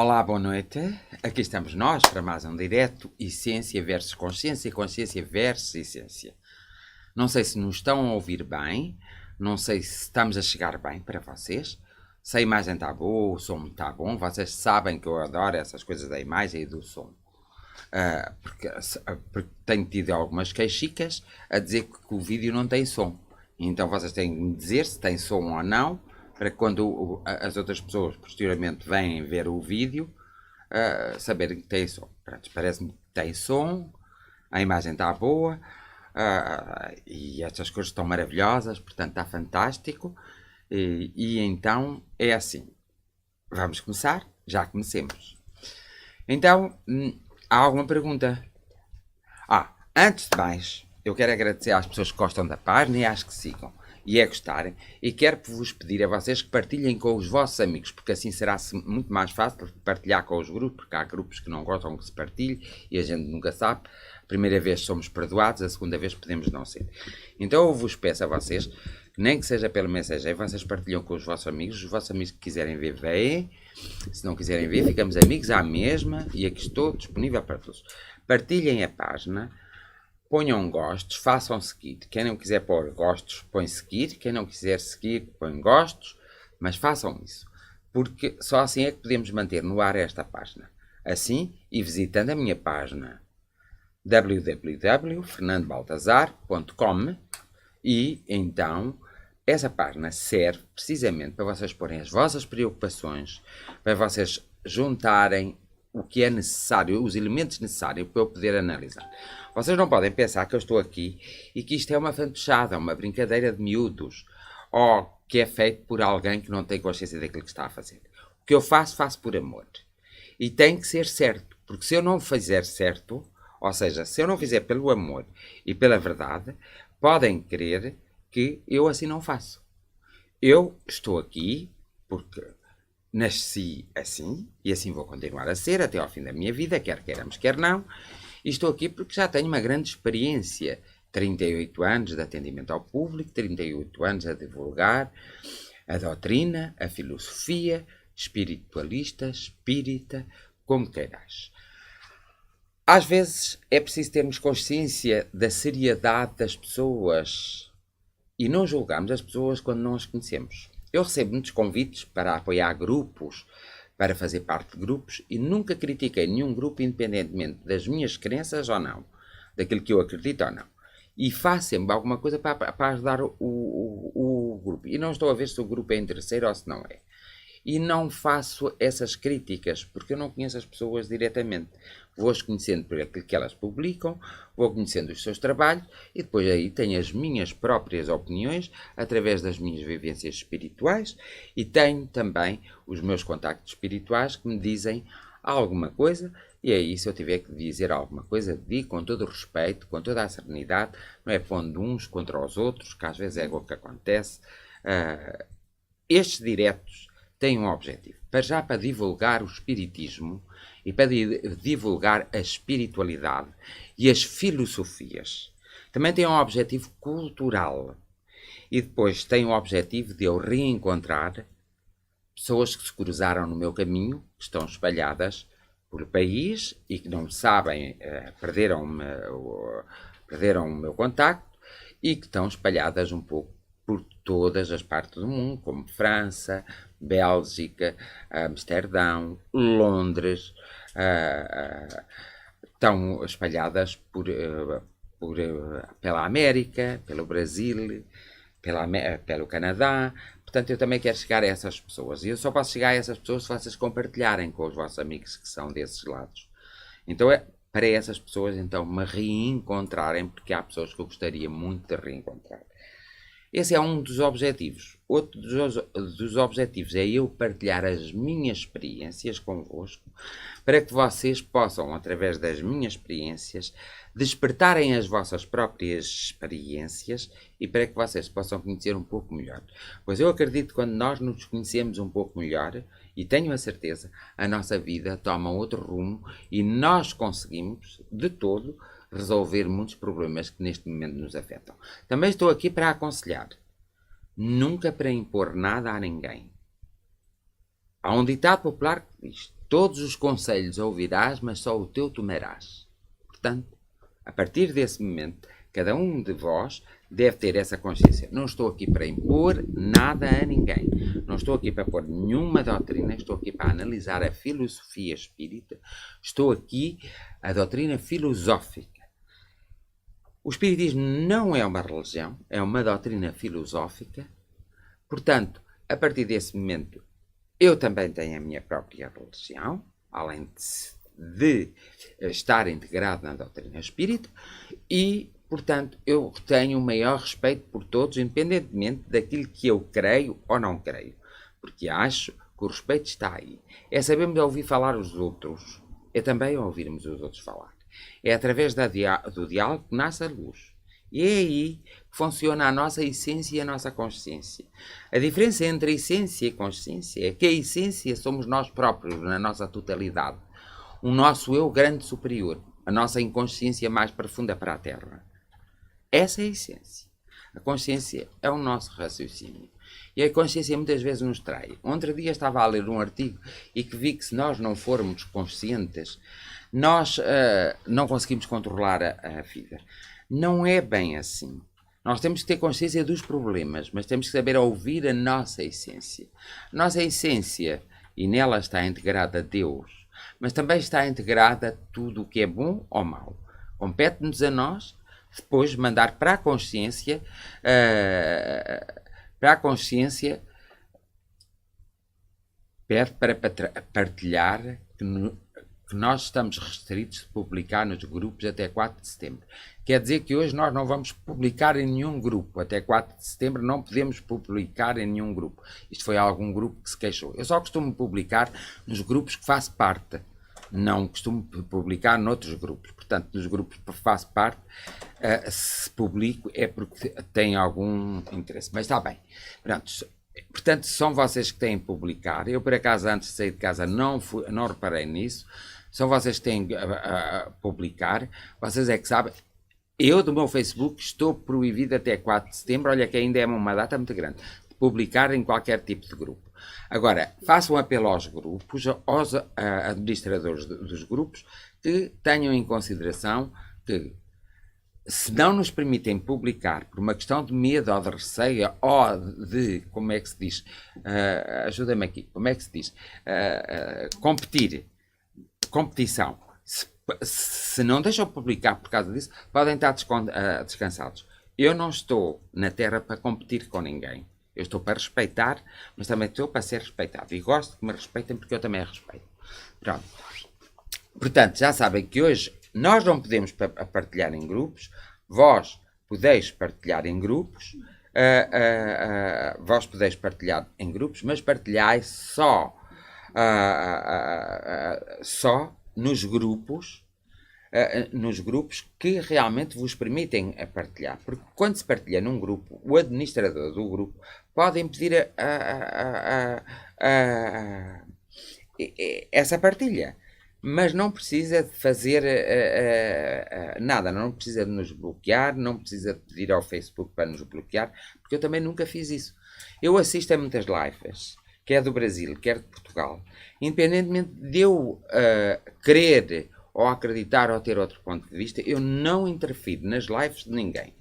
Olá, boa noite. Aqui estamos nós para mais um direto. Essência versus consciência, consciência versus essência. Não sei se nos estão a ouvir bem, não sei se estamos a chegar bem para vocês. Se a imagem está boa, o som está bom. Vocês sabem que eu adoro essas coisas da imagem e do som. Porque tenho tido algumas queixicas a dizer que o vídeo não tem som. Então vocês têm que me dizer se tem som ou não, para que quando as outras pessoas posteriormente vêm ver o vídeo, saberem que tem som. Parece-me que tem som, a imagem está boa, e estas coisas estão maravilhosas, portanto está fantástico. E então é assim. Vamos começar? Já comecemos. Então, há alguma pergunta? Antes de mais, eu quero agradecer às pessoas que gostam da página e às que sigam e a gostarem, e quero-vos pedir a vocês que partilhem com os vossos amigos, porque assim será muito mais fácil partilhar com os grupos, porque há grupos que não gostam que se partilhe e a gente nunca sabe. A primeira vez somos perdoados, a segunda vez podemos não ser. Então eu vos peço a vocês, nem que seja pelo mensageiro, vocês partilham com os vossos amigos que quiserem ver, veem. Se não quiserem ver, ficamos amigos à mesma, e aqui estou disponível para todos. Partilhem a página, ponham gostos, façam seguir. Quem não quiser pôr gostos, põe seguir. Quem não quiser seguir, põe gostos. Mas façam isso, porque só assim é que podemos manter no ar esta página. Assim, e visitando a minha página www.fernandobaltazar.com, e então essa página serve precisamente para vocês porem as vossas preocupações, para vocês juntarem o que é necessário, os elementos necessários para eu poder analisar. Vocês não podem pensar que eu estou aqui e que isto é uma fantochada, uma brincadeira de miúdos, ou que é feito por alguém que não tem consciência daquilo que está a fazer. O que eu faço, faço por amor. E tem que ser certo, porque se eu não fizer certo, ou seja, se eu não fizer pelo amor e pela verdade, podem crer que eu assim não faço. Eu estou aqui porque nasci assim, e assim vou continuar a ser até ao fim da minha vida, quer queiramos, quer não. E estou aqui porque já tenho uma grande experiência. 38 anos de atendimento ao público, 38 anos a divulgar a doutrina, a filosofia, espiritualista, espírita, como queiras. Às vezes é preciso termos consciência da seriedade das pessoas e não julgamos as pessoas quando não as conhecemos. Eu recebo muitos convites para apoiar grupos, para fazer parte de grupos, e nunca critiquei nenhum grupo independentemente das minhas crenças ou não, daquilo que eu acredito ou não. E faço sempre alguma coisa para ajudar o grupo. E não estou a ver se o grupo é interesseiro ou se não é. E não faço essas críticas, porque eu não conheço as pessoas diretamente. Vou-as conhecendo por aquilo que elas publicam, vou conhecendo os seus trabalhos, e depois aí tenho as minhas próprias opiniões, através das minhas vivências espirituais, e tenho também os meus contactos espirituais que me dizem alguma coisa, e aí se eu tiver que dizer alguma coisa, digo com todo o respeito, com toda a serenidade, não é pondo uns contra os outros, que às vezes é o que acontece. Estes diretos têm um objetivo, para divulgar o espiritismo e para divulgar a espiritualidade e as filosofias. Também tem um objetivo cultural e depois tem o objetivo de eu reencontrar pessoas que se cruzaram no meu caminho, que estão espalhadas pelo país e que não sabem, perderam o meu contacto e que estão espalhadas um pouco por todas as partes do mundo, como França, Bélgica, Amsterdão, Londres, estão espalhadas pela América, pelo Brasil, pelo Canadá. Portanto, eu também quero chegar a essas pessoas. E eu só posso chegar a essas pessoas se vocês compartilharem com os vossos amigos que são desses lados. Então, é para essas pessoas, então, me reencontrarem, porque há pessoas que eu gostaria muito de reencontrar. Esse é um dos objetivos. Outro dos objetivos é eu partilhar as minhas experiências convosco, para que vocês possam, através das minhas experiências, despertarem as vossas próprias experiências e para que vocês possam conhecer um pouco melhor. Pois eu acredito que quando nós nos conhecemos um pouco melhor, e tenho a certeza, a nossa vida toma outro rumo e nós conseguimos, de todo, resolver muitos problemas que neste momento nos afetam. Também estou aqui para aconselhar, nunca para impor nada a ninguém. Há um ditado popular que diz: Todos os conselhos ouvirás, mas só o teu tomarás. Portanto, a partir desse momento, cada um de vós deve ter essa consciência. Não estou aqui para impor nada a ninguém. Não estou aqui para pôr nenhuma doutrina. Estou aqui para analisar a filosofia espírita. Estou aqui a doutrina filosófica. O espiritismo não é uma religião, é uma doutrina filosófica. Portanto, a partir desse momento, eu também tenho a minha própria religião, além de estar integrado na doutrina espírita, e, portanto, eu tenho o maior respeito por todos, independentemente daquilo que eu creio ou não creio, porque acho que o respeito está aí. É sabermos ouvir falar os outros, é também ouvirmos os outros falar. É através do diálogo que nasce a luz. E é aí que funciona a nossa essência e a nossa consciência. A diferença entre a essência e a consciência é que a essência somos nós próprios, na nossa totalidade. O nosso eu grande superior, a nossa inconsciência mais profunda para a Terra. Essa é a essência. A consciência é o nosso raciocínio. E a consciência muitas vezes nos trai. Outro dia estava a ler um artigo e que vi que se nós não formos conscientes, nós não conseguimos controlar a vida. Não é bem assim. Nós temos que ter consciência dos problemas, mas temos que saber ouvir a nossa essência. A nossa essência, e nela está integrada Deus, mas também está integrada tudo o que é bom ou mau. Compete-nos a nós, depois, mandar para a consciência, pede para partilhar que nós estamos restritos de publicar nos grupos até 4 de setembro. Quer dizer que hoje nós não vamos publicar em nenhum grupo. Até 4 de setembro não podemos publicar em nenhum grupo. Isto foi algum grupo que se queixou. Eu só costumo publicar nos grupos que faço parte. Não costumo publicar noutros grupos. Portanto, nos grupos que faço parte, se publico é porque tem algum interesse. Mas está bem. Portanto, são vocês que têm que publicar. Eu, por acaso, antes de sair de casa, não reparei nisso. São vocês que têm que publicar. Vocês é que sabem. Eu, do meu Facebook, estou proibido até 4 de setembro. Olha que ainda é uma data muito grande. De publicar em qualquer tipo de grupo. Agora, faço um apelo aos grupos, aos administradores dos grupos, que tenham em consideração que, se não nos permitem publicar por uma questão de medo ou de receio ou de, como é que se diz, ajuda-me aqui, como é que se diz, competição, se não deixam publicar por causa disso, podem estar descansados. Eu não estou na Terra para competir com ninguém. Eu estou para respeitar, mas também estou para ser respeitado. E gosto que me respeitem porque eu também respeito. Pronto. Portanto, já sabem que hoje nós não podemos partilhar em grupos. Vós podeis partilhar em grupos. Vós podeis partilhar em grupos, mas partilhai só nos grupos que realmente vos permitem partilhar. Porque quando se partilha num grupo, o administrador do grupo pode impedir essa partilha. Mas não precisa de fazer nada, não precisa de nos bloquear, não precisa de pedir ao Facebook para nos bloquear, porque eu também nunca fiz isso. Eu assisto a muitas lives, quer do Brasil, quer de Portugal, independentemente de eu querer ou acreditar ou ter outro ponto de vista, eu não interfiro nas lives de ninguém.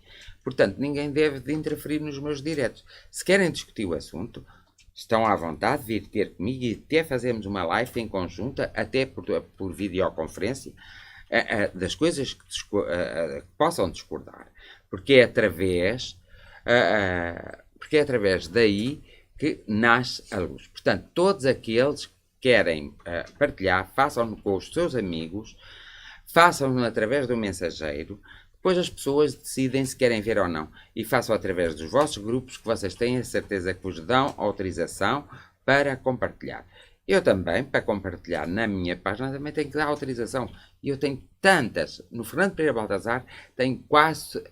Portanto, ninguém deve de interferir nos meus diretos. Se querem discutir o assunto, estão à vontade de vir ter comigo e até fazermos uma live em conjunto, até por videoconferência, das coisas que possam discordar. Porque é através daí que nasce a luz. Portanto, todos aqueles que querem partilhar, façam-no com os seus amigos, façam-no através do mensageiro. Depois as pessoas decidem se querem ver ou não. E façam através dos vossos grupos que vocês têm a certeza que vos dão autorização para compartilhar. Eu também, para compartilhar na minha página, também tenho que dar autorização. E eu tenho tantas. No Fernando Pereira Baltazar tenho quase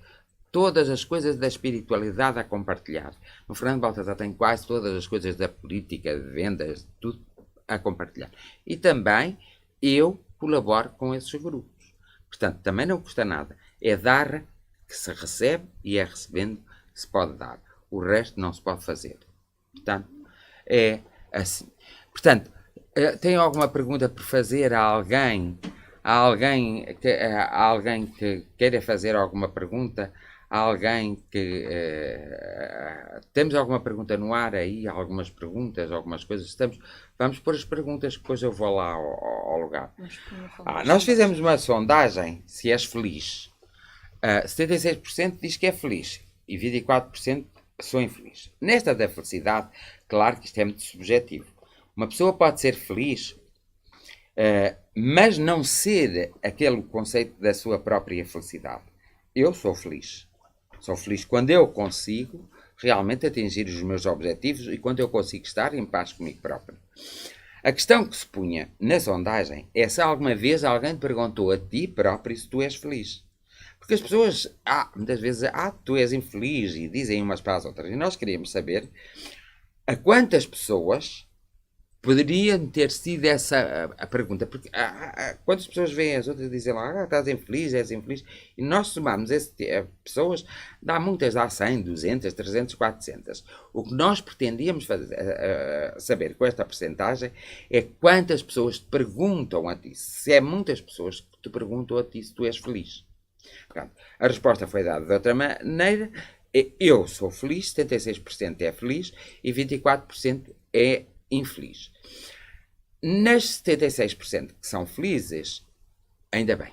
todas as coisas da espiritualidade a compartilhar. No Fernando Baltazar tenho quase todas as coisas da política, de vendas, tudo a compartilhar. E também eu colaboro com esses grupos. Portanto, também não custa nada. É dar que se recebe e é recebendo que se pode dar. O resto não se pode fazer. Portanto, é assim. Portanto, Tem alguma pergunta por fazer a alguém? Há alguém que queira fazer alguma pergunta? Há alguém que... temos alguma pergunta no ar aí? Algumas perguntas, algumas coisas? Vamos pôr as perguntas, que depois eu vou lá ao lugar. Nós fizemos uma sondagem, se és feliz. 76% diz que é feliz e 24% sou infeliz. Nesta da felicidade, claro que isto é muito subjetivo. Uma pessoa pode ser feliz, mas não ser aquele conceito da sua própria felicidade. Eu sou feliz. Sou feliz quando eu consigo realmente atingir os meus objetivos e quando eu consigo estar em paz comigo próprio. A questão que se punha na sondagem é se alguma vez alguém te perguntou a ti próprio se tu és feliz. Porque as pessoas, muitas vezes, tu és infeliz, e dizem umas para as outras. E nós queríamos saber a quantas pessoas poderiam ter sido essa a pergunta. Porque quantas pessoas veem as outras e dizem lá, estás infeliz, és infeliz. E nós somamos pessoas, dá muitas, dá 100, 200, 300, 400. O que nós pretendíamos saber com esta percentagem é quantas pessoas te perguntam a ti. Se é muitas pessoas que te perguntam a ti se tu és feliz. Pronto. A resposta foi dada de outra maneira. Eu sou feliz, 76% é feliz e 24% é infeliz. Nas 76% que são felizes, ainda bem,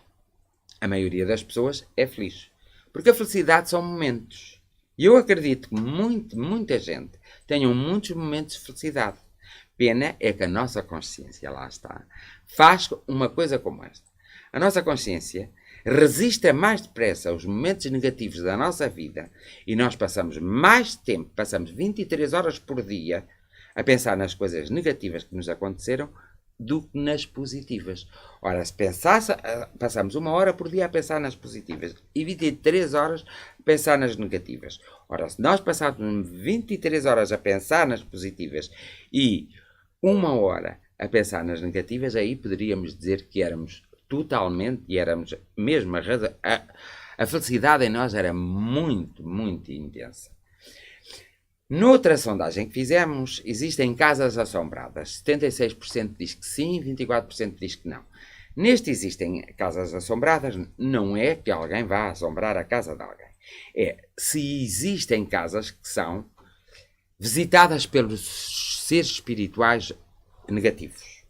a maioria das pessoas é feliz. Porque a felicidade são momentos. E eu acredito que muita gente tenha muitos momentos de felicidade. Pena é que a nossa consciência, lá está, faz uma coisa como esta. A nossa consciência resiste mais depressa aos momentos negativos da nossa vida e nós passamos mais tempo, passamos 23 horas por dia a pensar nas coisas negativas que nos aconteceram do que nas positivas. Ora, se passamos 1 hora por dia a pensar nas positivas e 23 horas a pensar nas negativas. Ora, se nós passarmos 23 horas a pensar nas positivas e 1 hora a pensar nas negativas, aí poderíamos dizer que éramos totalmente, e éramos mesmo a felicidade em nós era muito, muito intensa. Noutra sondagem que fizemos, existem casas assombradas. 76% diz que sim, 24% diz que não. Neste existem casas assombradas, não é que alguém vá assombrar a casa de alguém. É se existem casas que são visitadas pelos seres espirituais negativos,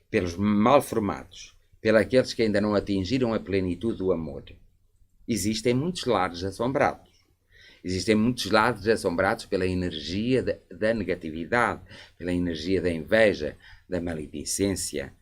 pelos mal-formados, pelos aqueles que ainda não atingiram a plenitude do amor. Existem muitos lares assombrados. Existem muitos lares assombrados pela energia da negatividade, pela energia da inveja, da maledicência,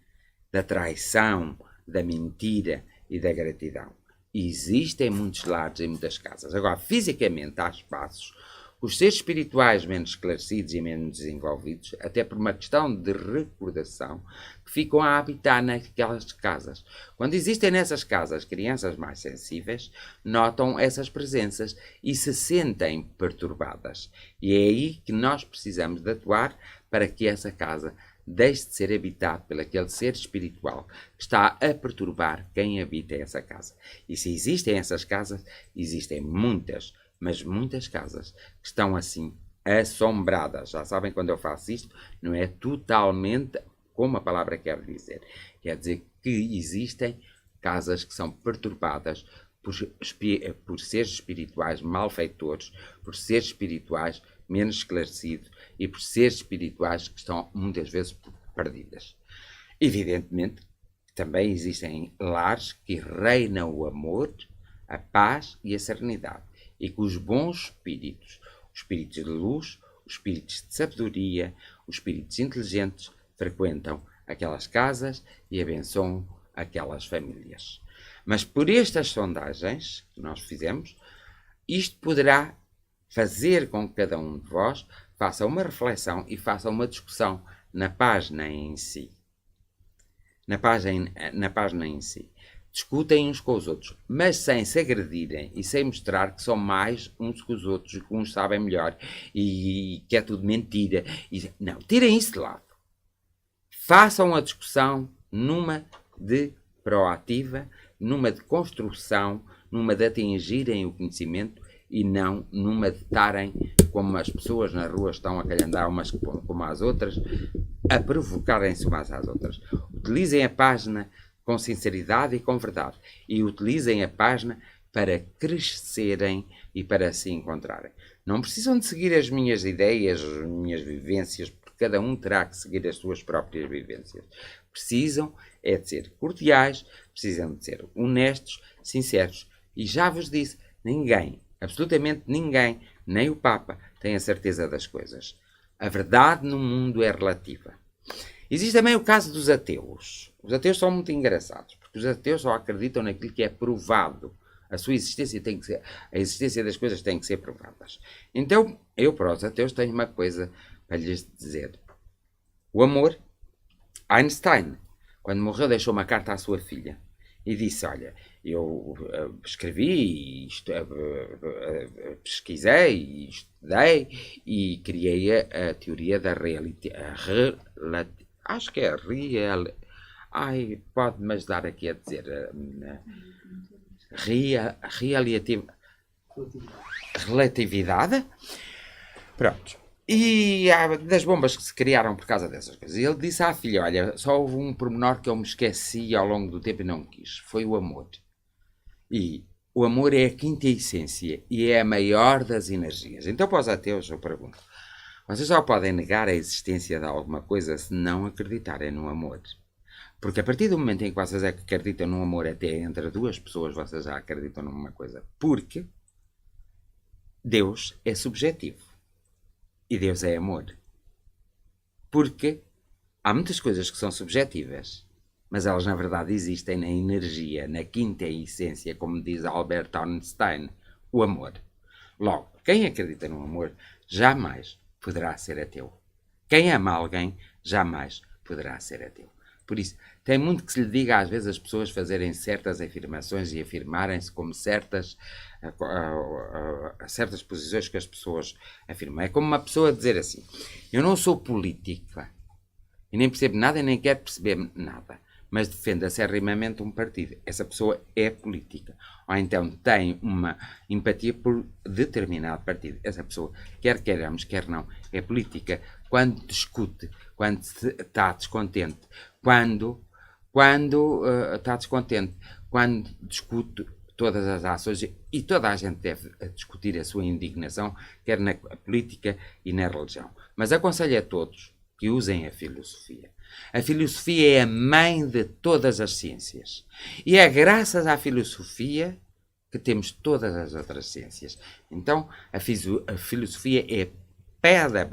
da traição, da mentira e da gratidão. Existem muitos lares em muitas casas. Agora, fisicamente, há espaços, os seres espirituais menos esclarecidos e menos desenvolvidos, até por uma questão de recordação, que ficam a habitar naquelas casas. Quando existem nessas casas crianças mais sensíveis, notam essas presenças e se sentem perturbadas. E é aí que nós precisamos de atuar para que essa casa deixe de ser habitada por aquele ser espiritual que está a perturbar quem habita essa casa. E se existem essas casas, existem muitas, mas muitas casas que estão assim assombradas. Já sabem, quando eu faço isto, não é totalmente como a palavra quer dizer. Quer dizer que existem casas que são perturbadas por seres espirituais malfeitores, por seres espirituais menos esclarecidos e por seres espirituais que estão muitas vezes perdidas. Evidentemente, também existem lares que reinam o amor, a paz e a serenidade. E que os bons espíritos, os espíritos de luz, os espíritos de sabedoria, os espíritos inteligentes, frequentam aquelas casas e abençoam aquelas famílias. Mas por estas sondagens que nós fizemos, isto poderá fazer com que cada um de vós faça uma reflexão e faça uma discussão na página em si. Na página em si. Discutem uns com os outros, mas sem se agredirem e sem mostrar que são mais uns que os outros, que uns sabem melhor e que é tudo mentira. Não, tirem isso de lado. Façam a discussão numa de proativa, numa de construção, numa de atingirem o conhecimento e não numa de estarem como as pessoas na rua estão a calhandar umas como as outras, a provocarem-se umas às outras. Utilizem a página com sinceridade e com verdade. E utilizem a página para crescerem e para se encontrarem. Não precisam de seguir as minhas ideias, as minhas vivências, porque cada um terá que seguir as suas próprias vivências. Precisam é de ser cordiais, precisam de ser honestos, sinceros. E já vos disse, ninguém, absolutamente ninguém, nem o Papa, tem a certeza das coisas. A verdade no mundo é relativa. Existe também o caso dos ateus. Os ateus são muito engraçados, porque os ateus só acreditam naquilo que é provado. A sua existência tem que ser, a existência das coisas tem que ser provadas. Então, eu para os ateus tenho uma coisa para lhes dizer. O amor, Einstein, quando morreu, deixou uma carta à sua filha e disse, olha, eu escrevi, pesquisei, estudei e criei a teoria da realidade. Acho que é real. Ai, pode-me ajudar aqui a dizer. Relatividade. Pronto. E das bombas que se criaram por causa dessas coisas. E ele disse à filha, olha, só houve um pormenor que eu me esqueci ao longo do tempo e não quis. Foi o amor. E o amor é a quinta essência e é a maior das energias. Então, para os ateus, eu pergunto, vocês só podem negar a existência de alguma coisa se não acreditarem no amor. Porque a partir do momento em que vocês acreditam no amor até entre duas pessoas, vocês já acreditam numa coisa. Porque Deus é subjetivo. E Deus é amor. Porque há muitas coisas que são subjetivas, mas elas na verdade existem na energia, na quinta essência, como diz Albert Einstein, o amor. Logo, quem acredita no amor jamais poderá ser ateu. Quem ama alguém jamais poderá ser ateu. Por isso, tem muito que se lhe diga às vezes as pessoas fazerem certas afirmações e afirmarem-se como certas posições que as pessoas afirmam. É como uma pessoa dizer assim, eu não sou política e nem percebo nada e nem quero perceber nada, mas defende acerrimamente um partido. Essa pessoa é política. Ou então tem uma empatia por determinado partido. Essa pessoa, quer queiramos, quer não, é política. Quando discute, quando está descontente, quando está descontente, quando discute todas as ações, e toda a gente deve discutir a sua indignação, quer na política e na religião. Mas aconselho a todos que usem a filosofia. A filosofia é a mãe de todas as ciências. E é graças à filosofia que temos todas as outras ciências. Então, a filosofia é a pedra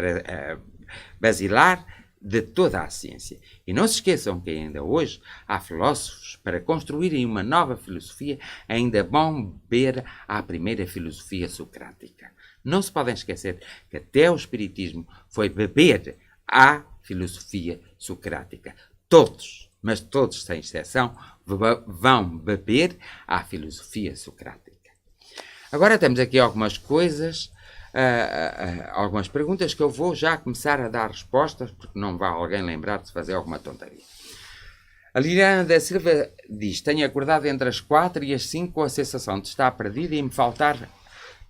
basilar de toda a ciência. E não se esqueçam que ainda hoje há filósofos para construírem uma nova filosofia ainda vão beber à primeira filosofia socrática. Não se podem esquecer que até o Espiritismo foi beber à filosofia socrática. Todos, mas todos sem exceção, vão beber à filosofia socrática. Agora temos aqui algumas coisas, algumas perguntas que eu vou já começar a dar respostas, porque não vai alguém lembrar de fazer alguma tonteria. A Liliana da Silva diz, tenho acordado entre as 4 e as 5 com a sensação de estar perdida e me faltar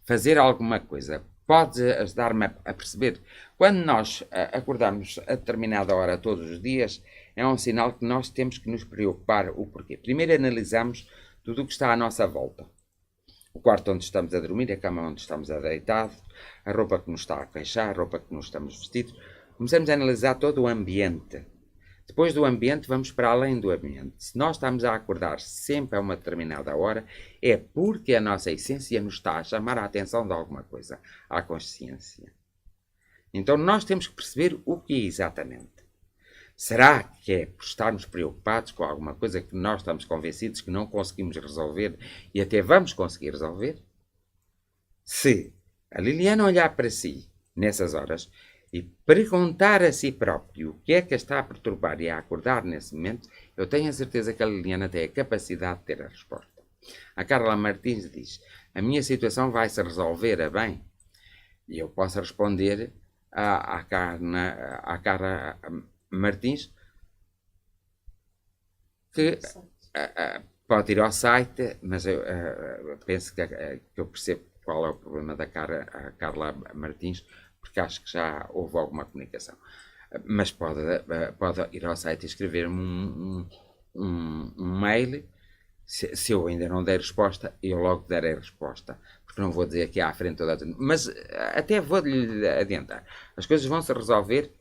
fazer alguma coisa. Pode ajudar-me a perceber? Quando nós acordarmos a determinada hora todos os dias, é um sinal que nós temos que nos preocupar o porquê. Primeiro analisamos tudo o que está à nossa volta. O quarto onde estamos a dormir, a cama onde estamos a deitar, a roupa que nos está a queixar, a roupa que nos estamos vestidos. Começamos a analisar todo o ambiente. Depois do ambiente, vamos para além do ambiente. Se nós estamos a acordar sempre a uma determinada hora, é porque a nossa essência nos está a chamar a atenção de alguma coisa, à consciência. Então nós temos que perceber o que é exatamente. Será que é por estarmos preocupados com alguma coisa que nós estamos convencidos que não conseguimos resolver e até vamos conseguir resolver? Se a Liliana olhar para si nessas horas e perguntar a si próprio o que é que a está a perturbar e a acordar nesse momento, eu tenho a certeza que a Liliana tem a capacidade de ter a resposta. A Carla Martins diz, a minha situação vai se resolver a bem? E eu posso responder à Carla Martins que pode ir ao site, mas eu penso que eu percebo qual é o problema da Carla Martins, porque acho que já houve alguma comunicação. Mas pode ir ao site e escrever-me um mail. Se eu ainda não der resposta, eu logo darei a resposta. Porque não vou dizer aqui à frente toda a gente. Mas até vou-lhe adiantar. As coisas vão se resolver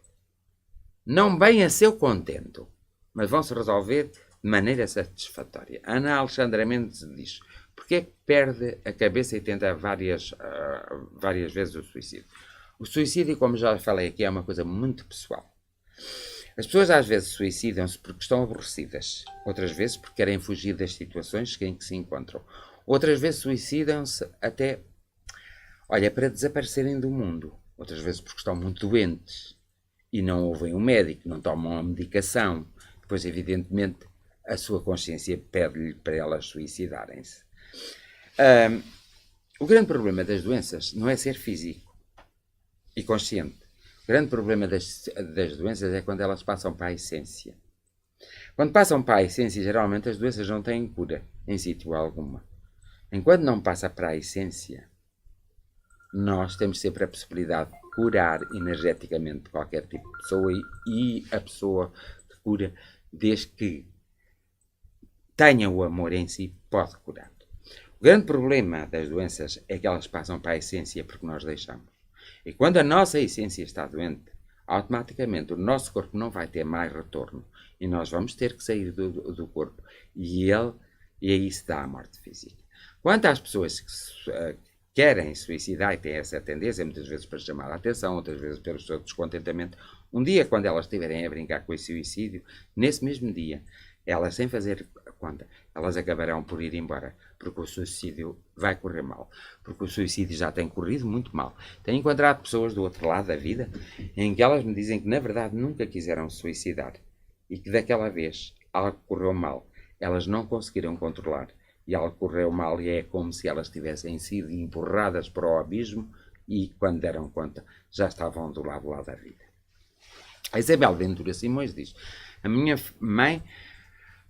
não bem a seu contento, mas vão se resolver de maneira satisfatória. Ana Alexandra Mendes diz: porque é que perde a cabeça e tenta várias vezes o suicídio? O suicídio, como já falei aqui, é uma coisa muito pessoal. As pessoas às vezes suicidam-se porque estão aborrecidas, outras vezes porque querem fugir das situações em que se encontram, outras vezes suicidam-se até, olha, para desaparecerem do mundo, outras vezes porque estão muito doentes e não ouvem um médico, não tomam a medicação, depois evidentemente a sua consciência pede-lhe para elas suicidarem-se. O grande problema das doenças não é ser físico e consciente. O grande problema das doenças é quando elas passam para a essência. Quando passam para a essência, geralmente as doenças não têm cura em sítio alguma. Enquanto não passa para a essência, nós temos sempre a possibilidade de curar energeticamente qualquer tipo de pessoa e a pessoa que cura, desde que tenha o amor em si, pode curar. O grande problema das doenças é que elas passam para a essência porque nós deixamos. E quando a nossa essência está doente, automaticamente o nosso corpo não vai ter mais retorno. E nós vamos ter que sair do corpo. E aí se dá a morte física. Quanto às pessoas que querem suicidar e têm essa tendência, muitas vezes para chamar a atenção, outras vezes pelo seu descontentamento, um dia quando elas estiverem a brincar com esse suicídio, nesse mesmo dia, elas sem fazer conta, elas acabarão por ir embora, porque o suicídio vai correr mal, porque o suicídio já tem corrido muito mal. Tenho encontrado pessoas do outro lado da vida em que elas me dizem que na verdade nunca quiseram se suicidar e que daquela vez algo correu mal, elas não conseguiram controlar e algo correu mal e é como se elas tivessem sido empurradas para o abismo e quando deram conta já estavam do lado lá da vida. A Isabel Ventura Simões diz: a minha mãe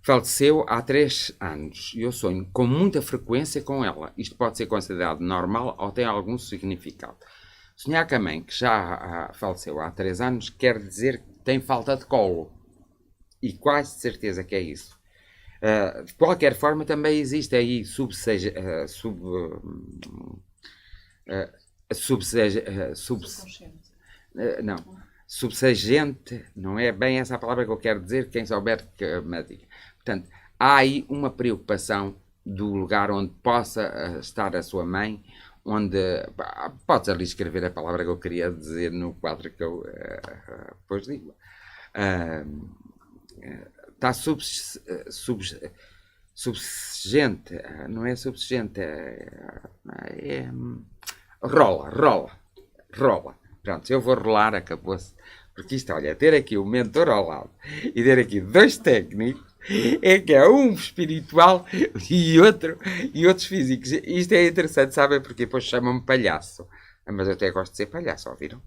faleceu há 3 anos e eu sonho com muita frequência com ela. Isto pode ser considerado normal ou tem algum significado. Sonhar com a mãe que já faleceu há 3 anos quer dizer que tem falta de colo. E quase certeza que é isso. De qualquer forma, também existe aí subsegente, não é bem essa a palavra que eu quero dizer, quem souber que me diga. Portanto, há aí uma preocupação do lugar onde possa estar a sua mãe, onde podes ali escrever a palavra que eu queria dizer no quadro que eu depois digo. Está subsegente, não é subsegente, rola. Pronto, eu vou rolar, acabou-se. Porque isto, olha, ter aqui o mentor ao lado e ter aqui 2 técnicos, é que é um espiritual e outros físicos. Isto é interessante, sabem? Porque depois chamam-me palhaço. Mas eu até gosto de ser palhaço, ouviram?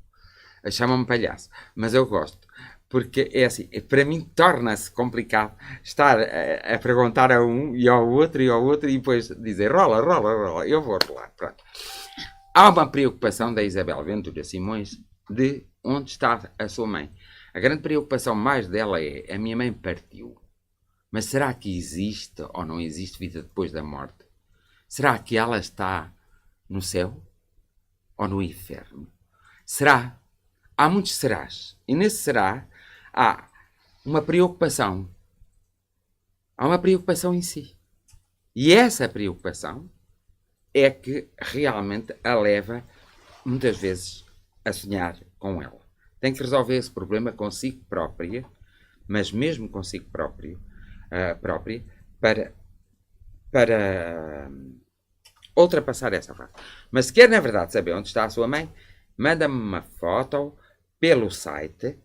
Chamam-me palhaço. Mas eu gosto. Porque é assim, para mim torna-se complicado estar a perguntar a um e ao outro e depois dizer rola, eu vou rolar. Pronto. Há uma preocupação da Isabel Ventura Simões de onde está a sua mãe. A grande preocupação mais dela é: a minha mãe partiu. Mas será que existe ou não existe vida depois da morte? Será que ela está no céu ou no inferno? Será? Há muitos serás. E nesse será há uma preocupação. Há uma preocupação em si. E essa preocupação é que realmente a leva, muitas vezes, a sonhar com ela. Tem que resolver esse problema consigo própria, mas mesmo consigo própria, para ultrapassar essa fase. Mas se quer, na verdade, saber onde está a sua mãe, manda-me uma foto pelo site,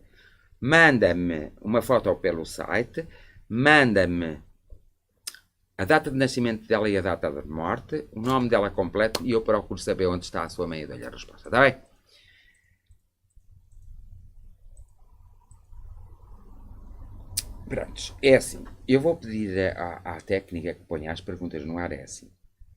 manda-me a data de nascimento dela e a data de morte, o nome dela completo, e eu procuro saber onde está a sua mãe e dou-lhe a resposta. Está bem? Prontos, é assim. Eu vou pedir à técnica que ponha as perguntas no ar, é assim.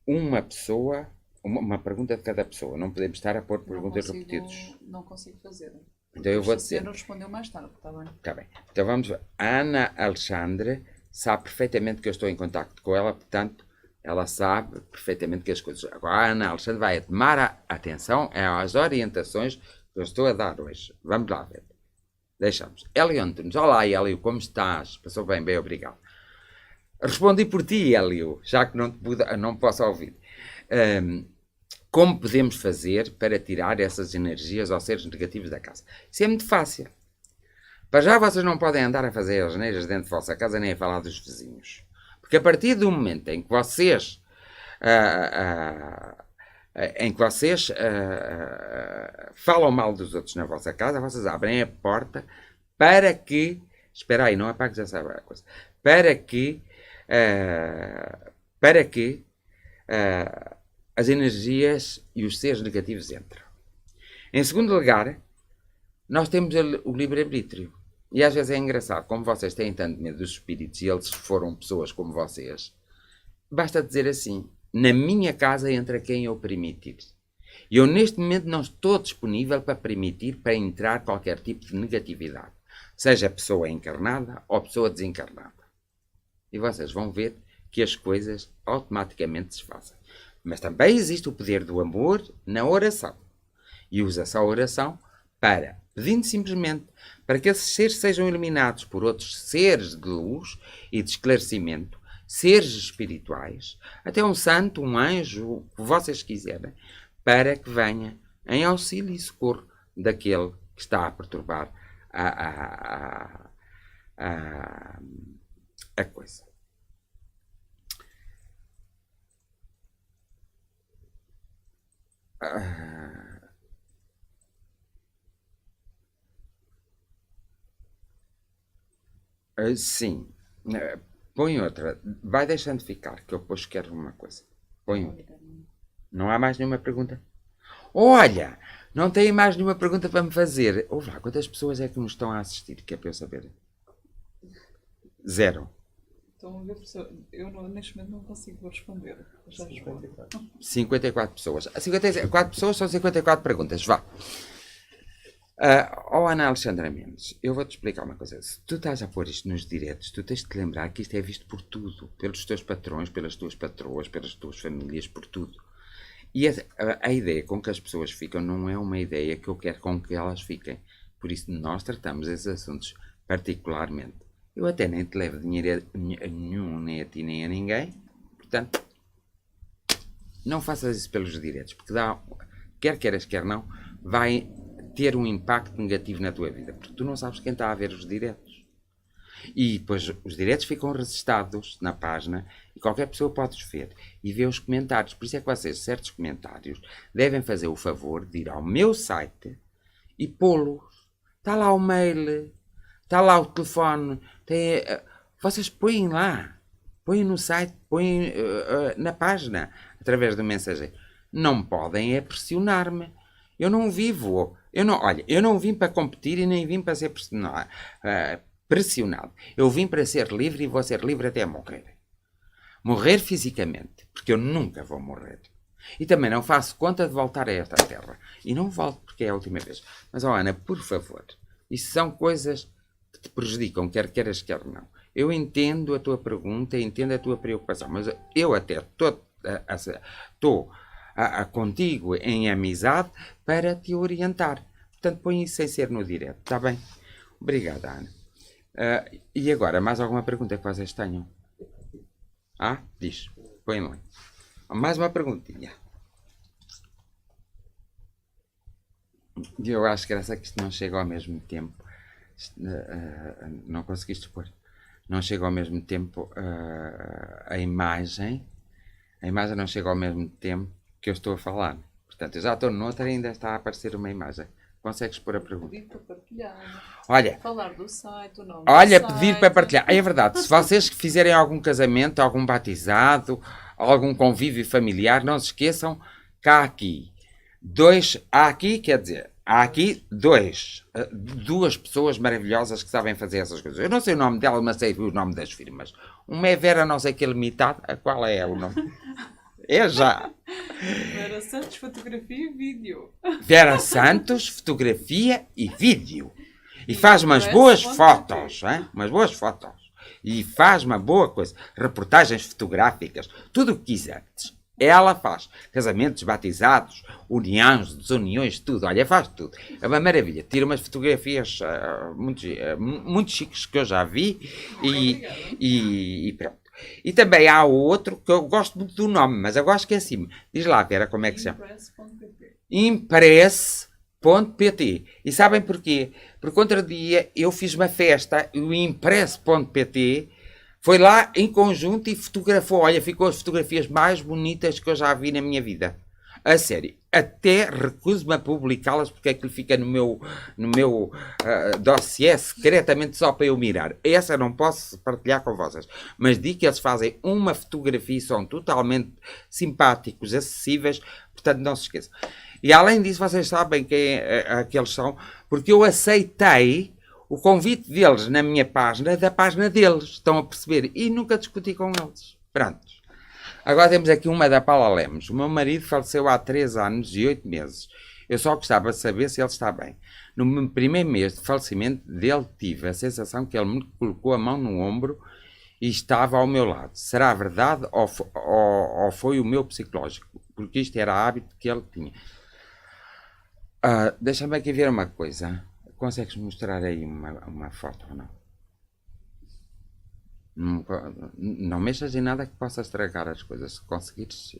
Uma pessoa, uma pergunta de cada pessoa. Não podemos estar a pôr perguntas repetidas. Não consigo fazer. Então eu vou dizer. A respondeu mais tarde, está bem? Está bem. Então vamos ver. A Ana Alexandre sabe perfeitamente que eu estou em contacto com ela, portanto, ela sabe perfeitamente que as coisas. Agora a Ana Alexandre vai tomar a atenção às orientações que eu estou a dar hoje. Vamos lá ver. Deixamos. Hélio Antunes. Olá, Hélio, como estás? Passou bem, bem, obrigado. Respondi por ti, Hélio, já que não posso ouvir. Como podemos fazer para tirar essas energias ou seres negativos da casa? Isso é muito fácil. Para já vocês não podem andar a fazer as neiras dentro da vossa casa nem a falar dos vizinhos. Porque a partir do momento em que vocês falam mal dos outros na vossa casa, vocês abrem a porta para que... Espera aí, não apagues essa coisa. Para que as energias e os seres negativos entram. Em segundo lugar, nós temos o livre-arbítrio. E às vezes é engraçado, como vocês têm tanto medo dos espíritos e eles foram pessoas como vocês, basta dizer assim, na minha casa entra quem eu permitir. E eu neste momento não estou disponível para permitir para entrar qualquer tipo de negatividade. Seja pessoa encarnada ou pessoa desencarnada. E vocês vão ver que as coisas automaticamente se fazem. Mas também existe o poder do amor na oração. E usa-se a oração para, pedindo simplesmente, para que esses seres sejam eliminados por outros seres de luz e de esclarecimento, seres espirituais, até um santo, um anjo, o que vocês quiserem, para que venha em auxílio e socorro daquele que está a perturbar a coisa. Sim. Põe outra. Vai deixando ficar, que eu depois quero uma coisa. Põe outra. Não há mais nenhuma pergunta? Olha! Não tem mais nenhuma pergunta para me fazer. Olá, quantas pessoas é que nos estão a assistir? Que é para eu saber? 0. Estão a ver, professor? Eu neste momento não consigo responder. Já respondi. 54 pessoas. 54 pessoas são 54 perguntas. Vá. Ana Alexandra Mendes, eu vou-te explicar uma coisa. Se tu estás a pôr isto nos diretos, tu tens de te lembrar que isto é visto por tudo. Pelos teus patrões, pelas tuas patroas, pelas tuas famílias, por tudo. E a ideia com que as pessoas ficam não é uma ideia que eu quero com que elas fiquem. Por isso nós tratamos esses assuntos particularmente. Eu até nem te levo dinheiro nenhum, nem a ti nem a ninguém. Portanto, não faças isso pelos diretos, porque quer queiras, quer não, vai ter um impacto negativo na tua vida. Porque tu não sabes quem está a ver os diretos. E depois os diretos ficam registados na página e qualquer pessoa pode os ver e ver os comentários. Por isso é que vocês, certos comentários, devem fazer o favor de ir ao meu site e pô-los. Está lá o mail, está lá o telefone. Vocês põem lá. Põem no site, põem na página, através do mensageiro. Não podem é pressionar-me. Eu não vivo. Eu não vim para competir e nem vim para ser pressionado. Eu vim para ser livre e vou ser livre até morrer. Morrer fisicamente, porque eu nunca vou morrer. E também não faço conta de voltar a esta terra. E não volto porque é a última vez. Mas, Ana, por favor, isso são coisas que te prejudicam, quer queiras, quer não. Eu entendo a tua pergunta, entendo a tua preocupação, mas eu até estou contigo em amizade para te orientar. Portanto, põe isso sem ser no direto, está bem? Obrigada, Ana. E agora, mais alguma pergunta que vocês tenham? Diz. Põe lá. Mais uma perguntinha. Eu acho que essa que isto não chega ao mesmo tempo. Não conseguiste pôr. Não chega ao mesmo tempo a imagem. A imagem não chega ao mesmo tempo que eu estou a falar. Portanto, eu já estou noutra e ainda está a aparecer uma imagem. Consegues pôr a pergunta? Pedir para partilhar. Olha. Falar do site, o nome Olha, do site. pedir para partilhar. É verdade. Se vocês fizerem algum casamento, algum batizado, algum convívio familiar, não se esqueçam que há aqui duas pessoas maravilhosas que sabem fazer essas coisas. Eu não sei o nome dela, mas sei o nome das firmas. Uma é Vera não sei que limitada. Qual é o nome? É já. Vera Santos, fotografia e vídeo. Vera Santos, fotografia e vídeo. E E faz umas boas impresso.pt. fotos, hein? Umas boas fotos. E faz uma boa coisa. Reportagens fotográficas, tudo o que quiseres. Ela faz casamentos, batizados, uniões, desuniões, tudo. Olha, faz tudo. É uma maravilha. Tira umas fotografias muito chiques que eu já vi e pronto. E também há outro que eu gosto muito do nome, mas agora esqueci-me. Diz lá, Vera, como é que se chama? Impresso.pt. Impress.pt. E sabem porquê? Porque outro dia eu fiz uma festa e o Impress.pt foi lá em conjunto e fotografou. Olha, ficou as fotografias mais bonitas que eu já vi na minha vida. A sério. Até recuso-me a publicá-las porque aquilo fica no meu dossiê secretamente só para eu mirar. Essa eu não posso partilhar com vocês. Mas digo que eles fazem uma fotografia e são totalmente simpáticos, acessíveis. Portanto, não se esqueçam. E além disso, vocês sabem quem que eles são, porque eu aceitei o convite deles na minha página, da página deles. Estão a perceber? E nunca discuti com eles. Pronto. Agora temos aqui uma da Paula Lemos. O meu marido faleceu há 3 anos e 8 meses. Eu só gostava de saber se ele está bem. No meu primeiro mês de falecimento dele, tive a sensação que ele me colocou a mão no ombro e estava ao meu lado. Será verdade ou foi o meu psicológico? Porque isto era hábito que ele tinha. Deixa-me aqui ver uma coisa. Consegues mostrar aí uma foto ou não? Não mexas em nada que possa estragar as coisas. Se conseguires,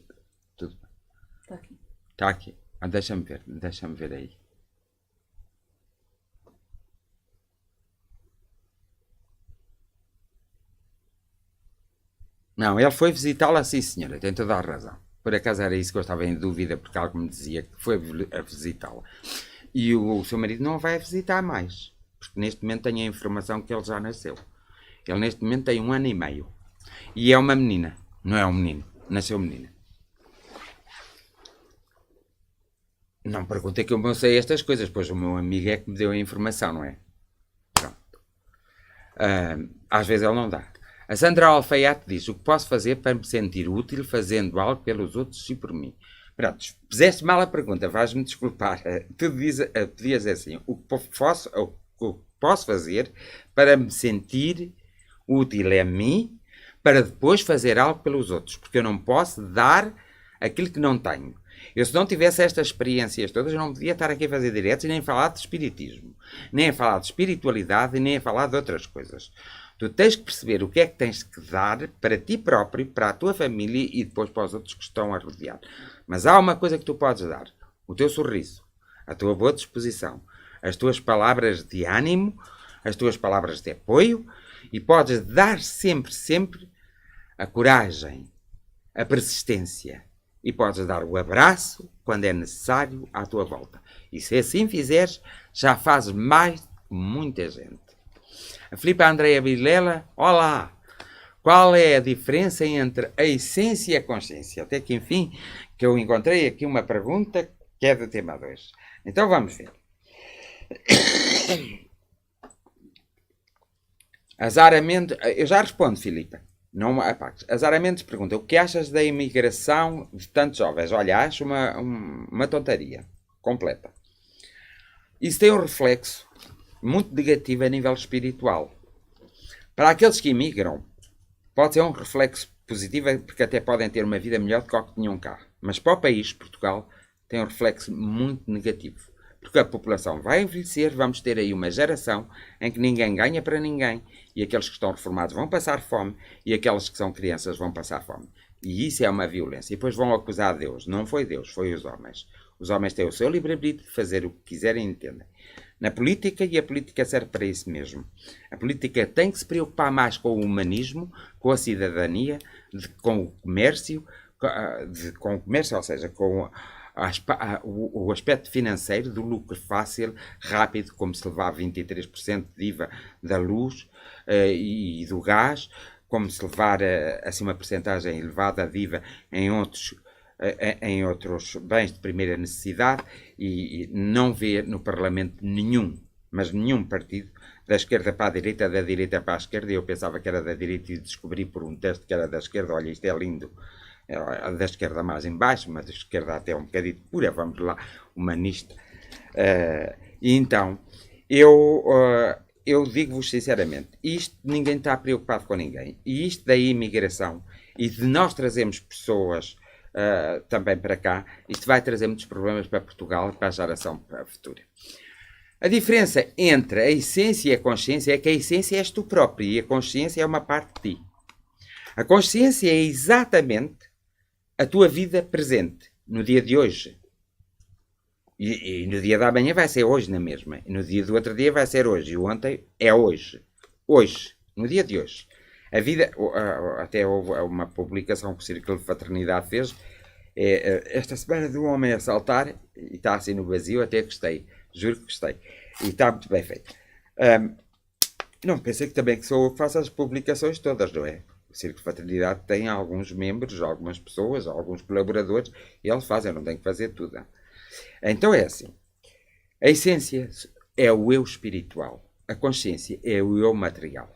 tudo bem. Está aqui. Está aqui. Deixa-me ver aí. Não, ele foi visitá-la, sim senhora, tem toda a razão. Por acaso era isso que eu estava em dúvida, porque algo me dizia que foi a visitá-la. E o seu marido não vai a visitar mais, porque neste momento tenho a informação que ele já nasceu. Ele neste momento tem 1 ano e meio. E é uma menina, não é um menino. Nasceu menina. Não perguntei que eu não sei estas coisas, pois o meu amigo é que me deu a informação, não é? Pronto. Às vezes ele não dá. A Sandra Alfaiate diz: o que posso fazer para me sentir útil fazendo algo pelos outros e por mim? Pronto, fizeste mal a pergunta, vais-me desculpar. Tu podias dizer assim: o que posso fazer para me sentir útil a mim, para depois fazer algo pelos outros, porque eu não posso dar aquilo que não tenho. Eu, se não tivesse estas experiências todas, eu não podia estar aqui a fazer diretos e nem a falar de espiritismo, nem a falar de espiritualidade e nem a falar de outras coisas. Tu tens que perceber o que é que tens que dar para ti próprio, para a tua família e depois para os outros que estão a rodear. Mas há uma coisa que tu podes dar: o teu sorriso, a tua boa disposição, as tuas palavras de ânimo, as tuas palavras de apoio, e podes dar sempre a coragem, a persistência. E podes dar o abraço quando é necessário à tua volta. E se assim fizeres, já fazes mais do que muita gente. A Filipa Andreia Vilela: olá! Qual é a diferença entre a essência e a consciência? Até que, enfim, que eu encontrei aqui uma pergunta que é do tema 2. Então vamos ver. Azara Mendes, eu já respondo, Filipa. Não apagues. Azara Mendes pergunta: o que achas da imigração de tantos jovens? Olha, acho uma tontaria completa. Isso tem um reflexo muito negativo a nível espiritual. Para aqueles que imigram, pode ser um reflexo positivo, porque até podem ter uma vida melhor do que o que tinham cá. Mas para o país, Portugal, tem um reflexo muito negativo. Porque a população vai envelhecer, vamos ter aí uma geração em que ninguém ganha para ninguém, e aqueles que estão reformados vão passar fome, e aqueles que são crianças vão passar fome. E isso é uma violência. E depois vão acusar Deus. Não foi Deus, foi os homens. Os homens têm o seu livre-arbítrio de fazer o que quiserem e entendem. Na política, e a política serve para isso mesmo. A política tem que se preocupar mais com o humanismo, com a cidadania, com o comércio, ou seja, com o aspecto financeiro do lucro fácil, rápido, como se levar 23% de IVA da luz e do gás, como se levar assim uma percentagem elevada de IVA em outros bens de primeira necessidade, e não vê no Parlamento nenhum partido, da esquerda para a direita, da direita para a esquerda. Eu pensava que era da direita e descobri por um teste que era da esquerda. Olha, isto é lindo. da esquerda mais em baixo, mas da esquerda até um bocadinho pura, vamos lá, humanista. E então, eu digo-vos sinceramente, isto ninguém está preocupado com ninguém. E isto da imigração e de nós trazermos pessoas também para cá, isto vai trazer muitos problemas para Portugal e para a geração futura. A diferença entre a essência e a consciência é que a essência és tu próprio e a consciência é uma parte de ti. A consciência é exatamente a tua vida presente, no dia de hoje. E no dia da manhã vai ser hoje na mesma. E no dia do outro dia vai ser hoje. E o ontem é hoje. Hoje. No dia de hoje. A vida... Até houve uma publicação que o Círculo de Fraternidade fez. Esta semana de um homem a saltar. E está assim no vazio. Até gostei. Juro que gostei. E está muito bem feito. Não pensei que também que sou eu que faço as publicações todas, não é? O Círculo de Fraternidade tem alguns membros, algumas pessoas, alguns colaboradores. E eles fazem. Eu não tenho que fazer tudo. Então é assim, a essência é o eu espiritual, a consciência é o eu material.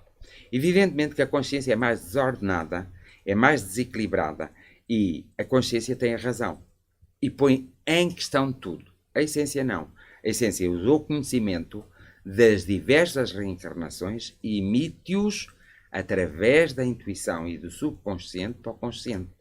Evidentemente que a consciência é mais desordenada, é mais desequilibrada e a consciência tem a razão e põe em questão tudo. A essência não. A essência usa o conhecimento das diversas reencarnações e emite-os através da intuição e do subconsciente para o consciente.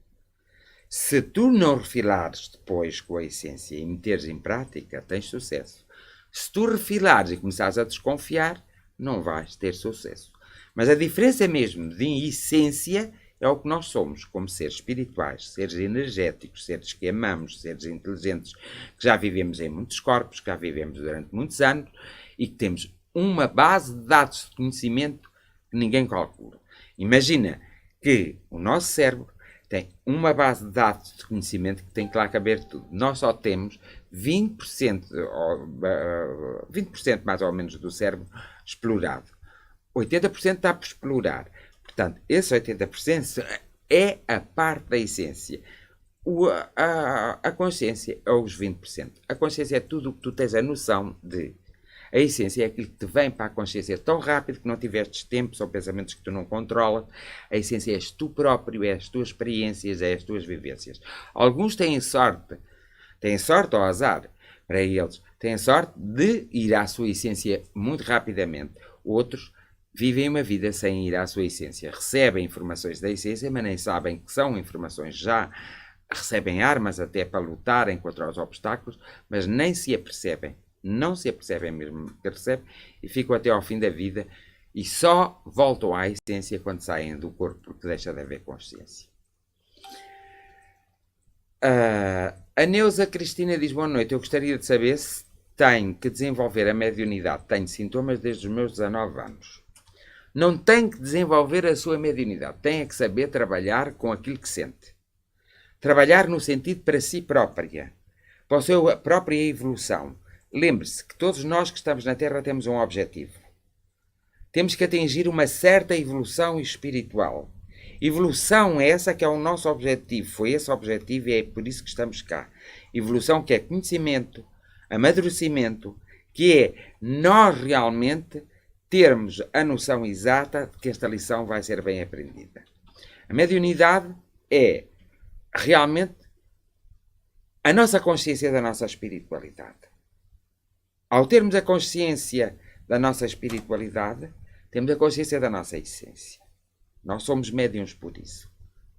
Se tu não refilares depois com a essência e meteres em prática, tens sucesso. Se tu refilares e começares a desconfiar, não vais ter sucesso. Mas a diferença mesmo de essência é o que nós somos, como seres espirituais, seres energéticos, seres que amamos, seres inteligentes, que já vivemos em muitos corpos, que já vivemos durante muitos anos e que temos uma base de dados de conhecimento que ninguém calcula. Imagina que o nosso cérebro tem uma base de dados de conhecimento que tem que lá caber tudo. Nós só temos 20% mais ou menos do cérebro explorado. 80% está por explorar. Portanto, esse 80% é a parte da essência. A consciência é os 20%. A consciência é tudo o que tu tens a noção de. A essência é aquilo que te vem para a consciência tão rápido que não tivestes tempo, são pensamentos que tu não controlas. A essência és tu próprio, é as tuas experiências, é as tuas vivências. Alguns têm sorte ou azar para eles, têm sorte de ir à sua essência muito rapidamente. Outros vivem uma vida sem ir à sua essência. Recebem informações da essência, mas nem sabem que são informações já. Recebem armas até para lutarem contra os obstáculos, mas nem se apercebem. Não se apercebem mesmo que recebem e ficam até ao fim da vida e só voltam à essência quando saem do corpo, porque deixa de haver consciência. A Neuza Cristina diz: boa noite, eu gostaria de saber se tenho que desenvolver a mediunidade. Tenho sintomas desde os meus 19 anos. Não tem que desenvolver a sua mediunidade, tem que saber trabalhar com aquilo que sente. Trabalhar no sentido para si própria, para a sua própria evolução. Lembre-se que todos nós que estamos na Terra temos um objetivo. Temos que atingir uma certa evolução espiritual. Evolução é essa que é o nosso objetivo. Foi esse o objetivo e é por isso que estamos cá. Evolução que é conhecimento, amadurecimento, que é nós realmente termos a noção exata de que esta lição vai ser bem aprendida. A mediunidade é realmente a nossa consciência da nossa espiritualidade. Ao termos a consciência da nossa espiritualidade, temos a consciência da nossa essência. Nós somos médiuns por isso.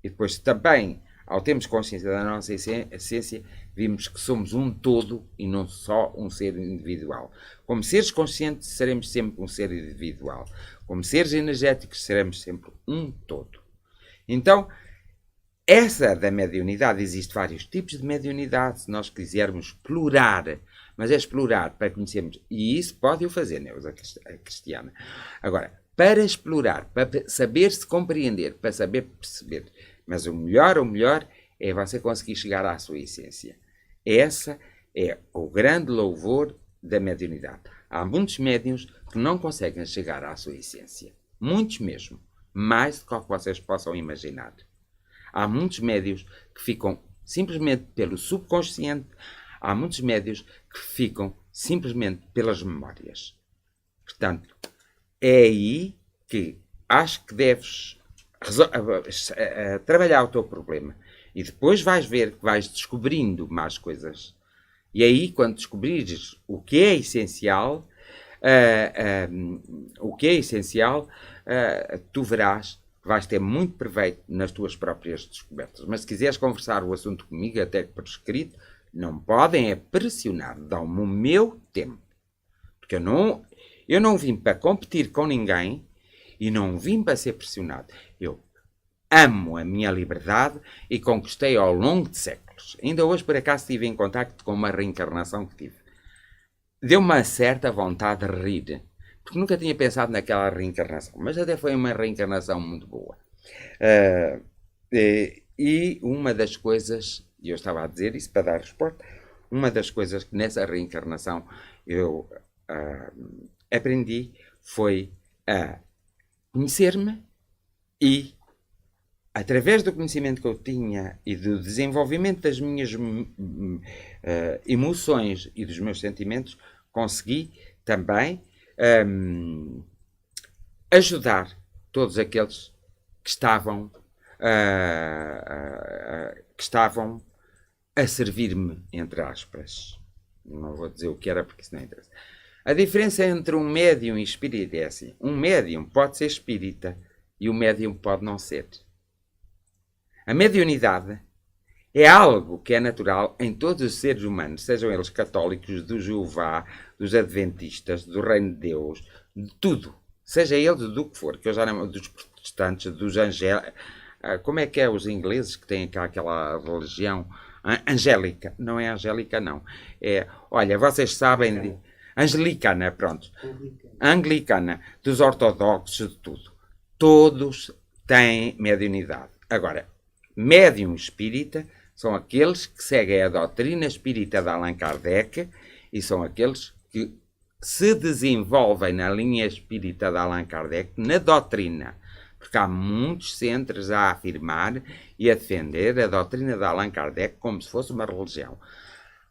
E depois também, ao termos consciência da nossa essência, vimos que somos um todo e não só um ser individual. Como seres conscientes, seremos sempre um ser individual. Como seres energéticos, seremos sempre um todo. Então, essa da mediunidade, existe vários tipos de mediunidade, se nós quisermos explorar, mas é explorar para conhecermos, e isso pode o fazer, Neuza Cristiana. Agora, para explorar, para saber se compreender, para saber perceber, mas o melhor é você conseguir chegar à sua essência. Essa é o grande louvor da mediunidade. Há muitos médiuns que não conseguem chegar à sua essência. Muitos mesmo. Mais do que o que vocês possam imaginar. Há muitos médiuns que ficam simplesmente pelo subconsciente. Há muitos médiuns que ficam simplesmente pelas memórias. Portanto, é aí que acho que deves trabalhar o teu problema. E depois vais ver que vais descobrindo mais coisas. E aí, quando descobrires o que é essencial, tu verás que vais ter muito proveito nas tuas próprias descobertas. Mas se quiseres conversar o assunto comigo, até por escrito, não podem é pressionar. Dão-me o meu tempo. Porque eu não vim para competir com ninguém e não vim para ser pressionado. Eu amo a minha liberdade e conquistei ao longo de séculos. Ainda hoje, por acaso, estive em contacto com uma reencarnação que tive. Deu-me uma certa vontade de rir, porque nunca tinha pensado naquela reencarnação, mas até foi uma reencarnação muito boa. E uma das coisas, e eu estava a dizer isso para dar resposta, uma das coisas que nessa reencarnação eu aprendi foi a conhecer-me e, através do conhecimento que eu tinha e do desenvolvimento das minhas emoções e dos meus sentimentos, consegui também ajudar todos aqueles que estavam a servir-me, entre aspas. Não vou dizer o que era porque isso não interessa. A diferença entre um médium e espírita é assim. Um médium pode ser espírita e um médium pode não ser. A mediunidade é algo que é natural em todos os seres humanos, sejam eles católicos, do Jeová, dos adventistas, do Reino de Deus, de tudo. Seja eles do que for, que eu já não, dos protestantes, dos angélicos. Como é que é os ingleses que têm cá aquela religião angélica? Não é angélica, não. É, olha, vocês sabem de angelicana, pronto. Anglicana, dos ortodoxos, de tudo. Todos têm mediunidade. Agora, médium espírita são aqueles que seguem a doutrina espírita de Allan Kardec e são aqueles que se desenvolvem na linha espírita de Allan Kardec, na doutrina. Porque há muitos centros a afirmar e a defender a doutrina de Allan Kardec como se fosse uma religião.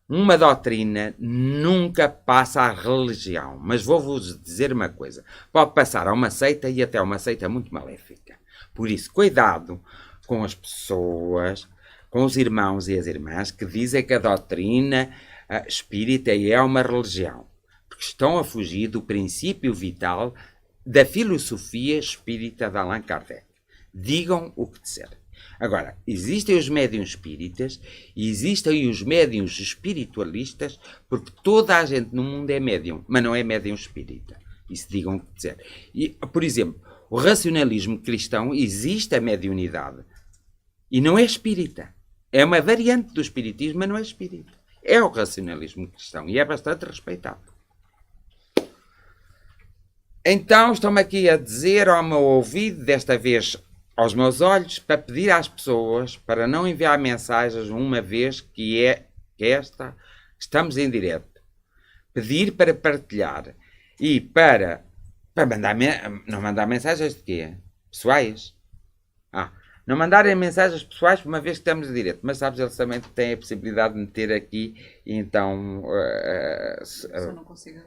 Uma doutrina nunca passa à religião. Mas vou-vos dizer uma coisa. Pode passar a uma seita e até uma seita muito maléfica. Por isso, cuidado com as pessoas, com os irmãos e as irmãs que dizem que a doutrina espírita é uma religião. Porque estão a fugir do princípio vital da filosofia espírita de Allan Kardec. Digam o que disserem. Agora, existem os médiuns espíritas e existem os médiuns espiritualistas, porque toda a gente no mundo é médium, mas não é médium espírita. Isso digam o que disserem. E, por exemplo, o racionalismo cristão existe a mediunidade e não é espírita. É uma variante do espiritismo, mas não é espírita. É o racionalismo cristão e é bastante respeitado. Então, estão-me aqui a dizer ao meu ouvido, desta vez aos meus olhos, para pedir às pessoas para não enviar mensagens uma vez que estamos em direto. Pedir para partilhar e para não mandar mensagens de quê? Pessoais? Não mandarem mensagens pessoais uma vez que estamos em direto. Mas sabes, eles também têm a possibilidade de meter aqui e então... Só não consigo.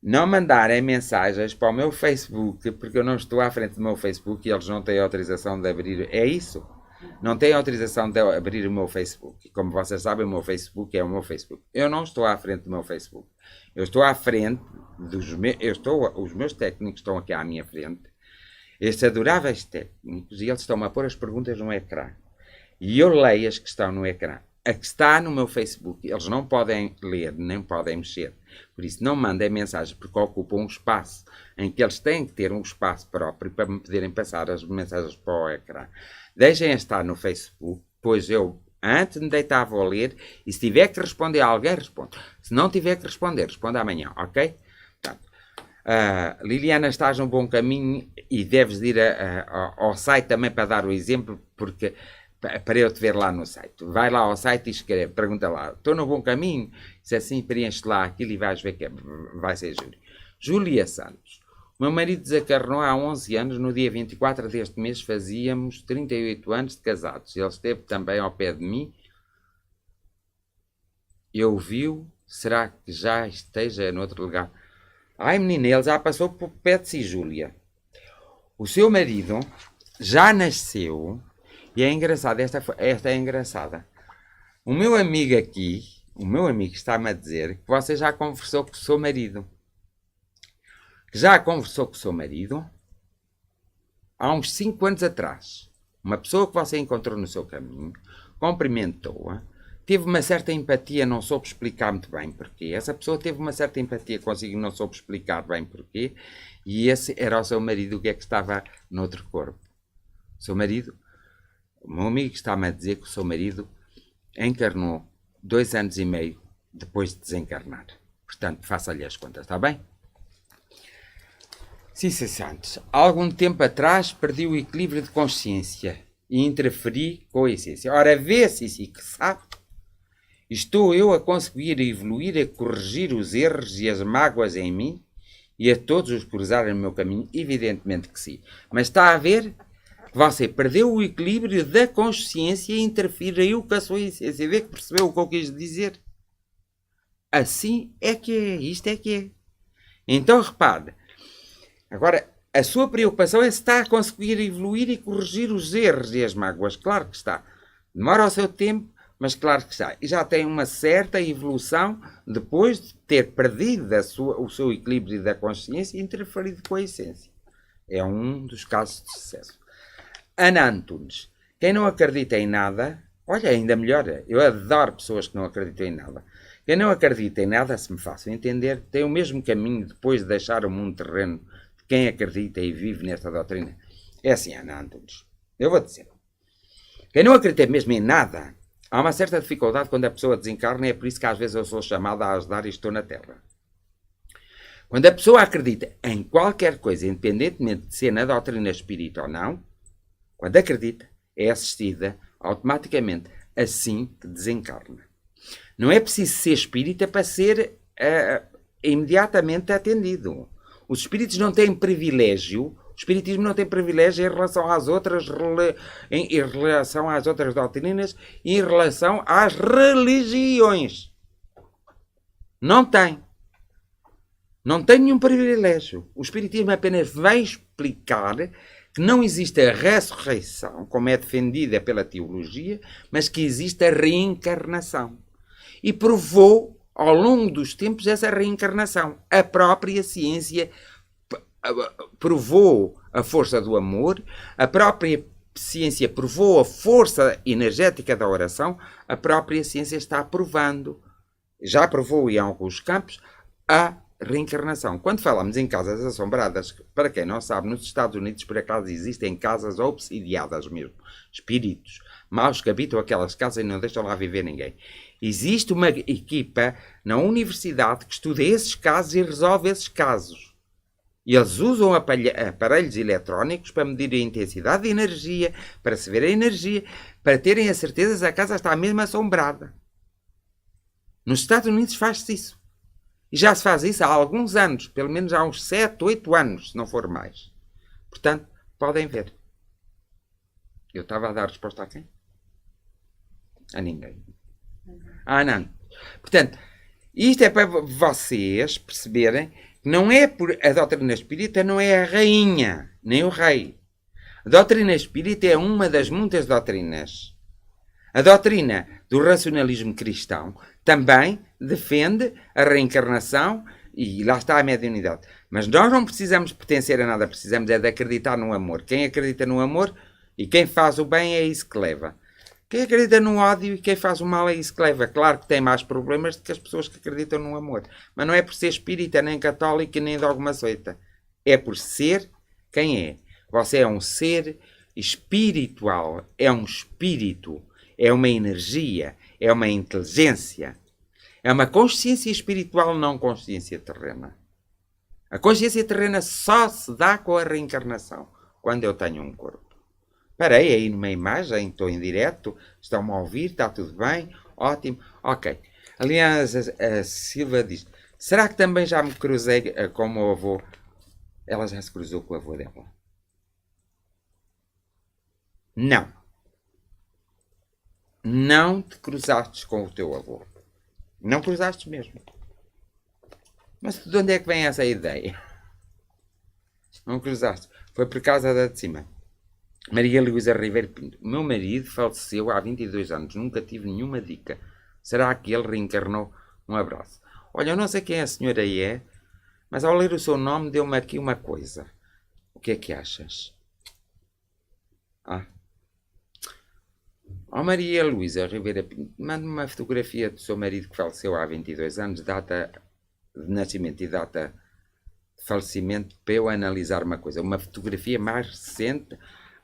Não mandarem mensagens para o meu Facebook, porque eu não estou à frente do meu Facebook e eles não têm autorização de abrir. É isso? Não têm autorização de abrir o meu Facebook. Como vocês sabem, o meu Facebook é o meu Facebook. Eu não estou à frente do meu Facebook. Eu estou à frente os meus técnicos estão aqui à minha frente. Estes adoráveis técnicos, e eles estão-me a pôr as perguntas no ecrã. E eu leio as que estão no ecrã. A que está no meu Facebook, eles não podem ler, nem podem mexer. Por isso, não mandem mensagens, porque ocupam um espaço em que eles têm que ter um espaço próprio para me poderem passar as mensagens para o ecrã. Deixem estar no Facebook, pois eu, antes de me deitar, vou ler, e se tiver que responder a alguém, respondo. Se não tiver que responder, responda amanhã, ok? Portanto, Liliana, estás num bom caminho e deves ir ao site também para dar o exemplo, porque... para eu te ver lá no site. Vai lá ao site e escreve, pergunta lá, estou no bom caminho? Se assim, preenche lá aquilo e vais ver que vai ser Júlia. Júlia Santos. O meu marido desencarnou há 11 anos, no dia 24 deste mês fazíamos 38 anos de casados. Ele esteve também ao pé de mim. Eu vi-o, será que já esteja noutro lugar? Ai menina, ele já passou por pé de si, Júlia. O seu marido já nasceu... E é engraçado, esta é engraçada. O meu amigo está-me a dizer que você já conversou com o seu marido. Já conversou com o seu marido há uns 5 anos atrás. Uma pessoa que você encontrou no seu caminho, cumprimentou-a, teve uma certa empatia, não soube explicar muito bem porquê. Essa pessoa teve uma certa empatia consigo, não soube explicar bem porquê. E esse era o seu marido que é que estava noutro corpo. O seu marido, o meu amigo está-me a dizer que o seu marido encarnou 2 anos e meio depois de desencarnar. Portanto, faça-lhe as contas, está bem? Cissa Santos, há algum tempo atrás perdi o equilíbrio de consciência e interferi com a essência. Ora, vê, Cici, que sabe? Estou eu a conseguir evoluir, a corrigir os erros e as mágoas em mim e a todos os cruzarem no meu caminho? Evidentemente que sim. Mas está a ver? Você perdeu o equilíbrio da consciência e interferiu com a sua essência. Vê que percebeu o que eu quis dizer? Assim é que é. Isto é que é. Então, repare. Agora, a sua preocupação é se está a conseguir evoluir e corrigir os erros e as mágoas. Claro que está. Demora o seu tempo, mas claro que está. E já tem uma certa evolução depois de ter perdido o seu equilíbrio da consciência e interferido com a essência. É um dos casos de sucesso. Ana Antunes. Quem não acredita em nada, olha, ainda melhor, eu adoro pessoas que não acreditam em nada. Quem não acredita em nada, se me façam entender, tem o mesmo caminho depois de deixar o mundo terreno de quem acredita e vive nesta doutrina. É assim, Ana Antunes. Eu vou dizer. Quem não acredita mesmo em nada, há uma certa dificuldade quando a pessoa desencarna e é por isso que às vezes eu sou chamada a ajudar e estou na Terra. Quando a pessoa acredita em qualquer coisa, independentemente de ser na doutrina espírita ou não, quando acredita, é assistida automaticamente assim que desencarna. Não é preciso ser espírita para ser imediatamente atendido. Os espíritos não têm privilégio, o espiritismo não tem privilégio em relação às outras, em relação às outras doutrinas e em relação às religiões. Não tem. Não tem nenhum privilégio. O espiritismo apenas vai explicar que não existe a ressurreição, como é defendida pela teologia, mas que existe a reencarnação. E provou, ao longo dos tempos, essa reencarnação. A própria ciência provou a força do amor, a própria ciência provou a força energética da oração, a própria ciência está provando, já provou em alguns campos, a reencarnação. Quando falamos em casas assombradas, para quem não sabe, nos Estados Unidos, por acaso, existem casas obsidiadas mesmo. Espíritos maus que habitam aquelas casas e não deixam lá viver ninguém. Existe uma equipa na universidade que estuda esses casos e resolve esses casos. E eles usam aparelhos eletrónicos para medir a intensidade de energia, para se ver a energia, para terem a certeza se a casa está mesmo assombrada. Nos Estados Unidos faz-se isso. E já se faz isso há alguns anos, pelo menos há uns 7, 8 anos, se não for mais. Portanto, podem ver. Eu estava a dar resposta a quem? A ninguém. Ah, não. Portanto, isto é para vocês perceberem que não é por a doutrina espírita, não é a rainha, nem o rei. A doutrina espírita é uma das muitas doutrinas. A doutrina do racionalismo cristão também defende a reencarnação e lá está a mediunidade. Mas nós não precisamos pertencer a nada, precisamos é de acreditar no amor. Quem acredita no amor e quem faz o bem é isso que leva. Quem acredita no ódio e quem faz o mal é isso que leva. Claro que tem mais problemas do que as pessoas que acreditam no amor. Mas não é por ser espírita, nem católica, nem de alguma seita. É por ser quem é. Você é um ser espiritual, é um espírito, é uma energia, é uma inteligência. É uma consciência espiritual, não consciência terrena. A consciência terrena só se dá com a reencarnação, quando eu tenho um corpo. Parei aí numa imagem, estou em direto, estão-me a ouvir, está tudo bem, ótimo, ok. Aliás, a Silva diz, será que também já me cruzei com o meu avô? Ela já se cruzou com o avô dela. Não. Não te cruzaste com o teu avô. Não cruzaste mesmo. Mas de onde é que vem essa ideia? Não cruzaste. Foi por causa da de cima. Maria Luísa Ribeiro Pinto. Meu marido faleceu há 22 anos. Nunca tive nenhuma dica. Será que ele reencarnou? Um abraço. Olha, eu não sei quem a senhora é, mas ao ler o seu nome deu-me aqui uma coisa. O que é que achas? Maria Luísa Ribeiro Pinto, manda-me uma fotografia do seu marido que faleceu há 22 anos, data de nascimento e data de falecimento, para eu analisar uma coisa. Uma fotografia mais recente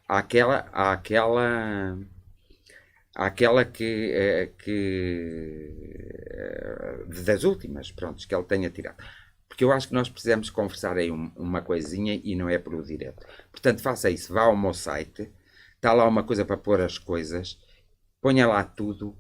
àquela das últimas, pronto, que ele tenha tirado. Porque eu acho que nós precisamos conversar aí uma coisinha e não é pelo direto. Portanto, faça isso, vá ao meu site, está lá uma coisa para pôr as coisas, ponha lá tudo,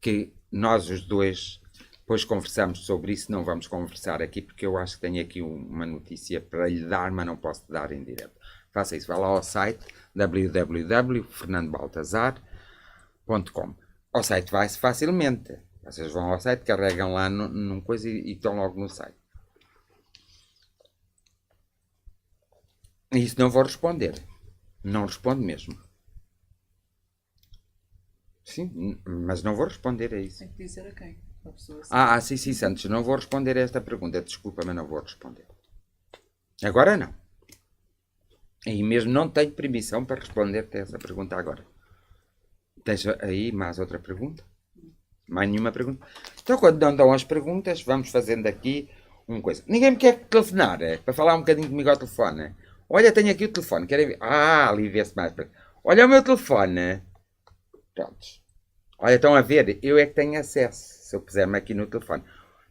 que nós os dois depois conversamos sobre isso. Não vamos conversar aqui, porque eu acho que tenho aqui uma notícia para lhe dar, mas não posso dar em direto. Faça isso, vá lá ao site www.fernandobaltazar.com. Ao site vai-se facilmente. Vocês vão ao site, carregam lá num coisa e estão logo no site. Isso não vou responder. Não respondo mesmo. Sim, mas não vou responder a isso. Tem que dizer a quem? A pessoa Sim, Santos, não vou responder a esta pergunta. Desculpa, mas não vou responder. Agora não. E mesmo não tenho permissão para responder-te a essa pergunta agora. Tens aí mais outra pergunta? Mais nenhuma pergunta? Então, quando não dão as perguntas, vamos fazendo aqui uma coisa. Ninguém me quer telefonar, para falar um bocadinho comigo ao telefone. Olha, tenho aqui o telefone. Querem ver? Ali vê-se mais. Olha o meu telefone. Prontos. Olha, estão a ver? Eu é que tenho acesso. Se eu puser-me aqui no telefone.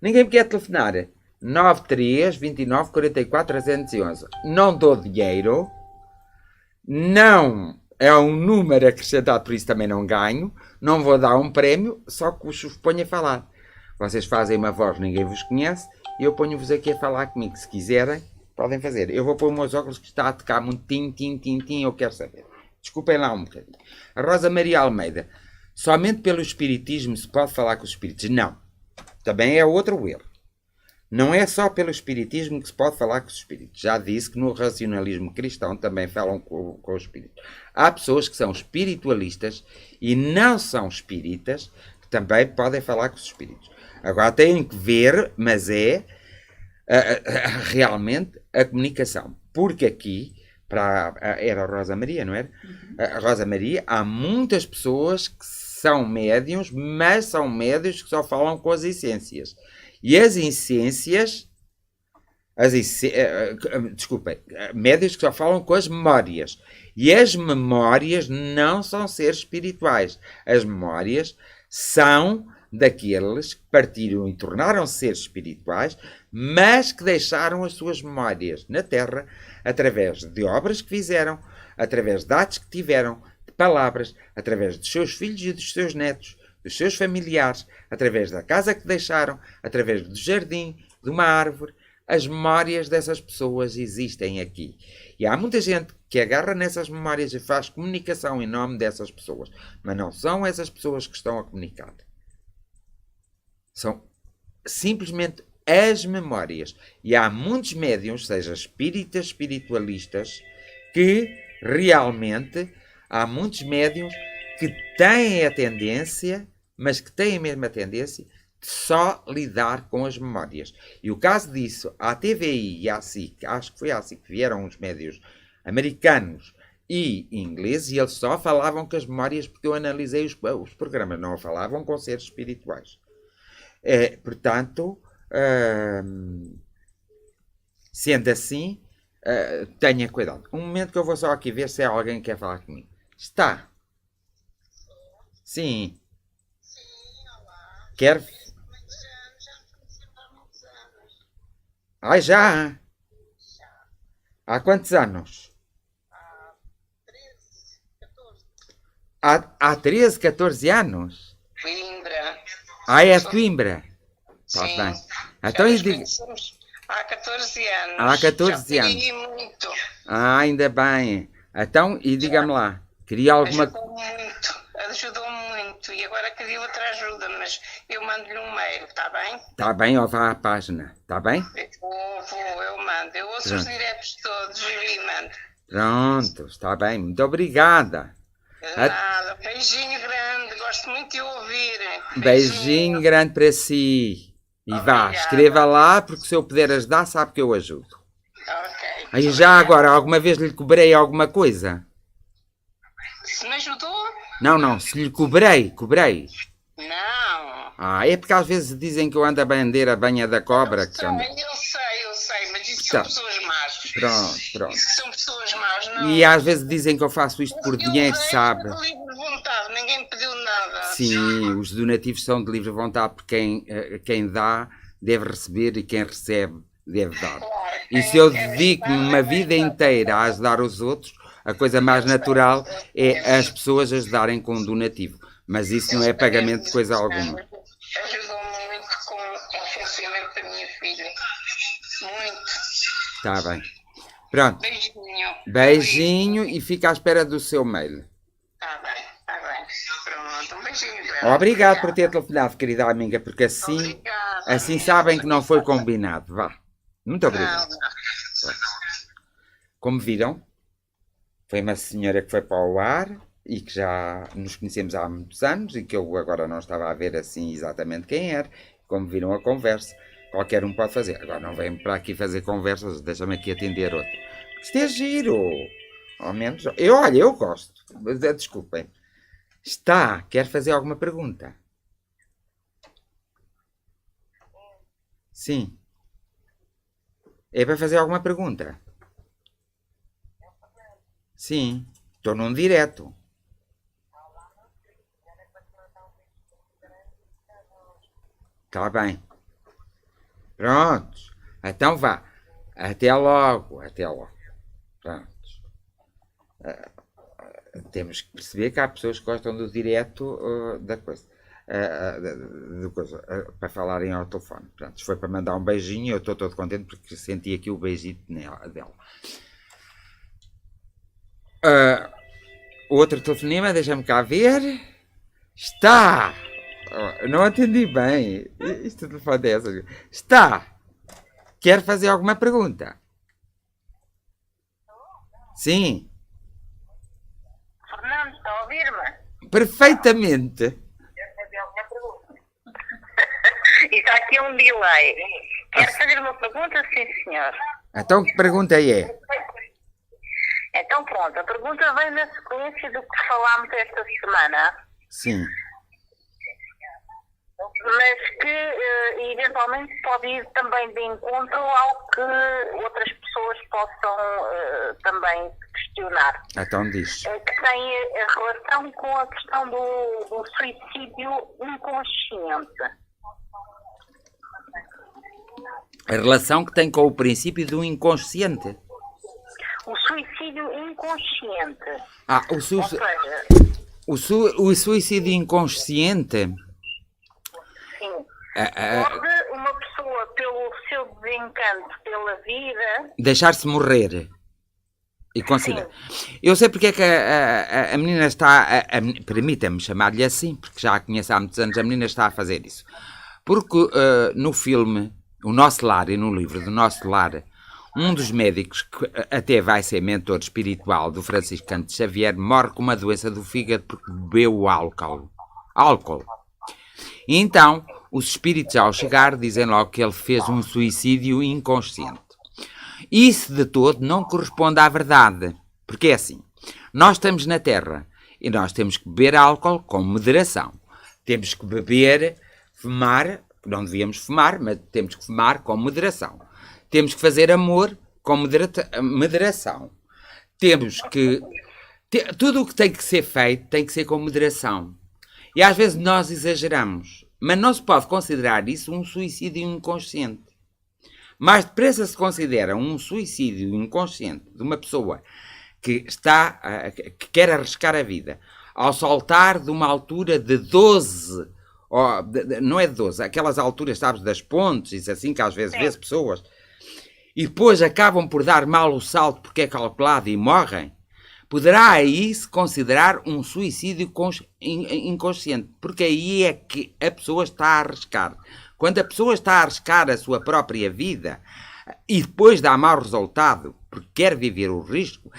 Ninguém me quer telefonar. 93 29 44 311. Não dou dinheiro. Não é um número acrescentado, por isso também não ganho. Não vou dar um prémio, só que vos ponho a falar. Vocês fazem uma voz, ninguém vos conhece, e eu ponho-vos aqui a falar comigo. Se quiserem, podem fazer. Eu vou pôr os meus óculos que está a tocar muito tim, eu quero saber. Desculpem lá um bocadinho. A Rosa Maria Almeida. Somente pelo espiritismo se pode falar com os espíritos? Não. Também é outro erro. Não é só pelo espiritismo que se pode falar com os espíritos. Já disse que no racionalismo cristão também falam com os espíritos. Há pessoas que são espiritualistas e não são espíritas que também podem falar com os espíritos. Agora têm que ver, mas é realmente a comunicação. Porque aqui, era a Rosa Maria, não era? A Rosa Maria, há muitas pessoas que são médiuns, mas são médiuns que só falam com as essências. E as essências, desculpem, médiuns que só falam com as memórias. E as memórias não são seres espirituais. As memórias são daqueles que partiram e tornaram-se seres espirituais, mas que deixaram as suas memórias na Terra através de obras que fizeram, através de atos que tiveram, de palavras, através dos seus filhos e dos seus netos, dos seus familiares, através da casa que deixaram, através do jardim, de uma árvore. As memórias dessas pessoas existem aqui. E há muita gente que agarra nessas memórias e faz comunicação em nome dessas pessoas. Mas não são essas pessoas que estão a comunicar. São simplesmente as memórias. E há muitos médiuns, seja espíritas, espiritualistas, que realmente há muitos médiuns que têm a tendência, mas que têm mesmo a tendência de só lidar com as memórias. E o caso disso, a TVI e a SIC, acho que foi a SIC que vieram os médios americanos e ingleses, e eles só falavam com as memórias, porque eu analisei os programas, não falavam com seres espirituais. Portanto, sendo assim, tenha cuidado. Um momento que eu vou só aqui ver se há alguém que quer falar comigo. Está? Sim. Quer? Já? Há quantos anos? Há 13, 14 anos? Coimbra. É de Coimbra? Está Sim. bem. Então, Já nos conhecemos há 14 anos. Há 14 já anos. Muito. Ainda bem. Então, e diga-me lá, queria alguma... Ajudou muito. E agora queria outra ajuda, mas eu mando-lhe um mail, está bem? Está bem, ou vá à página, está bem? Eu mando. Eu ouço os diretos todos e mando. Pronto, está bem. Muito obrigada. Nada, beijinho grande, gosto muito de ouvir. Beijinho grande para si. E vá, Obrigada. escreva lá, porque se eu puder ajudar, sabe que eu ajudo. Ok. Aí já agora, alguma vez lhe cobrei alguma coisa? Se me ajudou? Não, se lhe cobrei. Não. Ah, é porque às vezes dizem que eu ando a vender a banha da cobra. Que ando... Eu sei, mas isso Tá. são pessoas más. Pronto. Isso são pessoas más, não. E às vezes dizem que eu faço isto por Eu dinheiro, dei sabe? de livre vontade, ninguém me pediu nada. Sim, os donativos são de livre vontade, porque quem dá deve receber e quem recebe deve dar. Claro, E se eu é dedico-me uma vida inteira a ajudar os outros, a coisa mais natural é as pessoas ajudarem com um donativo. Mas isso não é pagamento de coisa alguma. Ajudou-me muito com o funcionamento da minha filha. Muito. Está bem. Pronto. Beijinho. Beijinho e fica à espera do seu mail. Tá bem. Pronto, um beijinho grande. Obrigado por ter telefonado, querida amiga, porque assim sabem que não foi combinado. Vá. Muito obrigado. Não. Como viram, foi uma senhora que foi para o ar e que já nos conhecemos há muitos anos e que eu agora não estava a ver assim exatamente quem era. Como viram a conversa, qualquer um pode fazer. Agora não vem para aqui fazer conversas, deixa-me aqui atender outro. Isto é giro. Ao menos, eu gosto. Desculpem. Quer fazer alguma pergunta? Sim. É para fazer alguma pergunta? Sim. Estou num direto. Está bem. Prontos. Então vá. Até logo. Prontos. Temos que perceber que há pessoas que gostam do direto da coisa. Para falarem ao telefone. Pronto, isto foi para mandar um beijinho. Eu estou todo contente porque senti aqui o beijinho dela. Outro telefonema, deixa-me cá ver. Está! Não atendi bem. Isto telefone é essa. Está! Quer fazer alguma pergunta? Sim. Fernando, está a ouvir-me? Perfeitamente. Isso aqui é um delay. Quer fazer uma pergunta? Sim, senhor. Então que pergunta é? Então pronto, a pergunta vem na sequência do que falámos esta semana, Sim. mas que eventualmente pode ir também de encontro ao que outras pessoas possam também questionar. Então diz. Que tem a relação com a questão do suicídio inconsciente. A relação que tem com o princípio do inconsciente. O suicídio inconsciente. Ou seja, o suicídio inconsciente. Sim. Pode uma pessoa, pelo seu desencanto pela vida, Deixar-se morrer. E considera. Eu sei porque é que a menina está. Permita-me chamar-lhe assim, porque já a conheço há muitos anos. A menina está a fazer isso. Porque no filme O Nosso Lar e no livro do Nosso Lar, um dos médicos, que até vai ser mentor espiritual do Francisco Canto Xavier, morre com uma doença do fígado porque bebeu álcool. E então, os espíritos, ao chegar, dizem logo que ele fez um suicídio inconsciente. Isso de todo não corresponde à verdade. Porque é assim, nós estamos na Terra e nós temos que beber álcool com moderação. Temos que beber, fumar, não devíamos fumar, mas temos que fumar com moderação. Temos que fazer amor com moderação. Temos que... Tudo o que tem que ser feito tem que ser com moderação. E às vezes nós exageramos. Mas não se pode considerar isso um suicídio inconsciente. Mais depressa se considera um suicídio inconsciente de uma pessoa que quer arriscar a vida ao saltar de uma altura de 12, não é de 12, aquelas alturas, sabes, das pontes, isso assim, que às vezes vê-se pessoas, e depois acabam por dar mal o salto porque é calculado e morrem, poderá aí se considerar um suicídio inconsciente, porque aí é que a pessoa está a arriscar. Quando a pessoa está a arriscar a sua própria vida e depois dá mau resultado, porque quer viver o risco,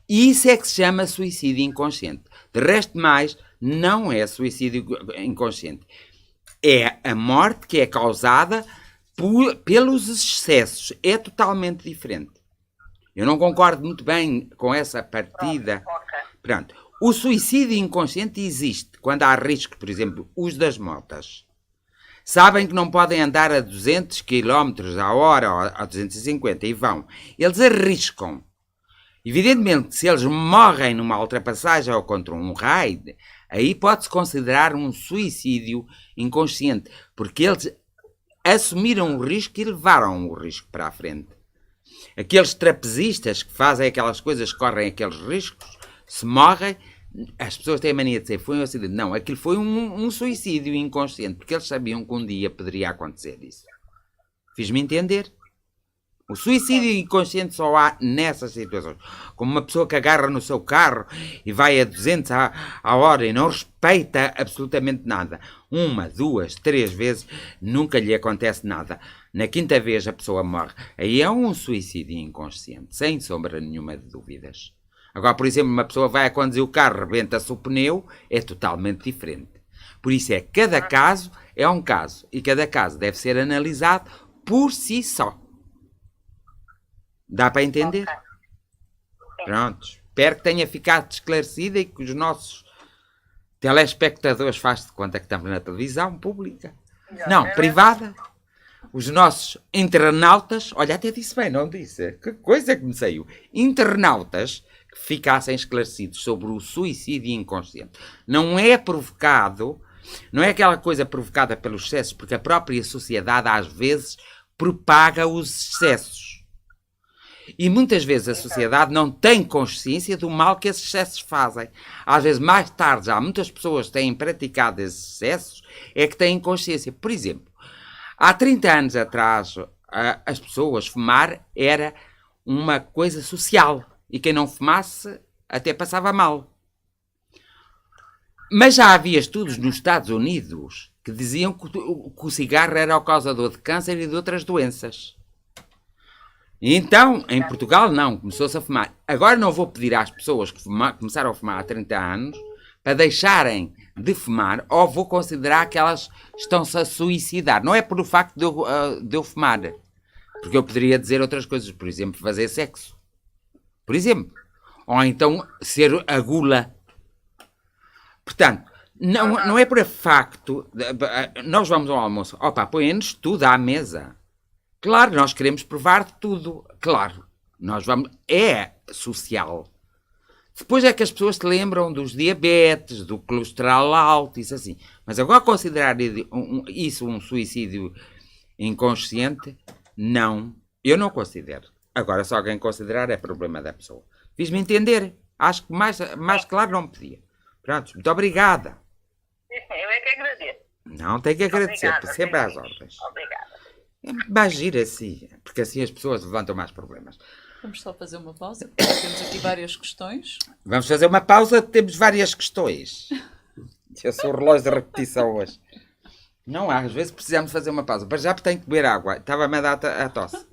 E isso é que se chama suicídio inconsciente. De resto mais, não é suicídio inconsciente. É a morte que é causada pelos excessos. É totalmente diferente. Eu não concordo muito bem com essa partida. Ok. Pronto. O suicídio inconsciente existe quando há riscos, por exemplo, os das motas. Sabem que não podem andar a 200 km a hora ou a 250 e vão. Eles arriscam. Evidentemente, se eles morrem numa ultrapassagem ou contra um raid, aí pode-se considerar um suicídio inconsciente, porque eles assumiram o risco e levaram o risco para a frente. Aqueles trapezistas que fazem aquelas coisas, correm aqueles riscos, se morrem, as pessoas têm a mania de dizer foi um acidente. Não, aquilo foi um suicídio inconsciente, porque eles sabiam que um dia poderia acontecer isso. Fiz-me entender? O suicídio inconsciente só há nessas situações. Como uma pessoa que agarra no seu carro e vai a 200 à hora e não respeita absolutamente nada. 1, 2, 3 vezes, nunca lhe acontece nada. Na quinta vez a pessoa morre. Aí é um suicídio inconsciente, sem sombra nenhuma de dúvidas. Agora, por exemplo, uma pessoa vai a conduzir o carro, rebenta-se o pneu, é totalmente diferente. Por isso é cada caso é um caso. E cada caso deve ser analisado por si só. Dá para entender? Ok. Pronto. Espero que tenha ficado esclarecida e que os nossos telespectadores façam de conta que estamos na televisão pública. Não, privada. Os nossos internautas, olha, até disse bem, não disse? Que coisa que me saiu. Internautas que ficassem esclarecidos sobre o suicídio inconsciente. Não é provocado, não é aquela coisa provocada pelos excessos, porque a própria sociedade às vezes propaga os excessos. E muitas vezes a sociedade não tem consciência do mal que esses excessos fazem. Às vezes, mais tarde, já muitas pessoas têm praticado esses excessos, é que têm consciência. Por exemplo, há 30 anos atrás, as pessoas fumar era uma coisa social. E quem não fumasse até passava mal. Mas já havia estudos nos Estados Unidos que diziam que o cigarro era o causador de câncer e de outras doenças. E então, em Portugal, não, começou-se a fumar. Agora não vou pedir às pessoas que começaram a fumar há 30 anos para deixarem de fumar, ou vou considerar que elas estão-se a suicidar. Não é por o facto de eu fumar, porque eu poderia dizer outras coisas, por exemplo, fazer sexo. Por exemplo. Ou então ser a gula. Portanto, não é por facto. Nós vamos ao almoço. Opa, põe-nos tudo à mesa. Claro, nós queremos provar de tudo. Claro, nós vamos. É social. Depois é que as pessoas se lembram dos diabetes, do colesterol alto, isso assim. Mas agora considerar isso um suicídio inconsciente, não. Eu não considero. Agora, se alguém considerar, é problema da pessoa. Fiz-me entender. Acho que mais claro não me podia. Pronto, muito obrigada. Eu é que agradeço. Não, tem que agradecer, Obrigada, sempre às ordens. Obrigada. É mais giro assim, porque assim as pessoas levantam mais problemas. Vamos só fazer uma pausa, porque temos aqui várias questões. Vamos fazer uma pausa, temos várias questões. Eu sou o relógio de repetição hoje. Não, às vezes precisamos fazer uma pausa. Para já tenho que beber água. Estava-me a dar a tosse.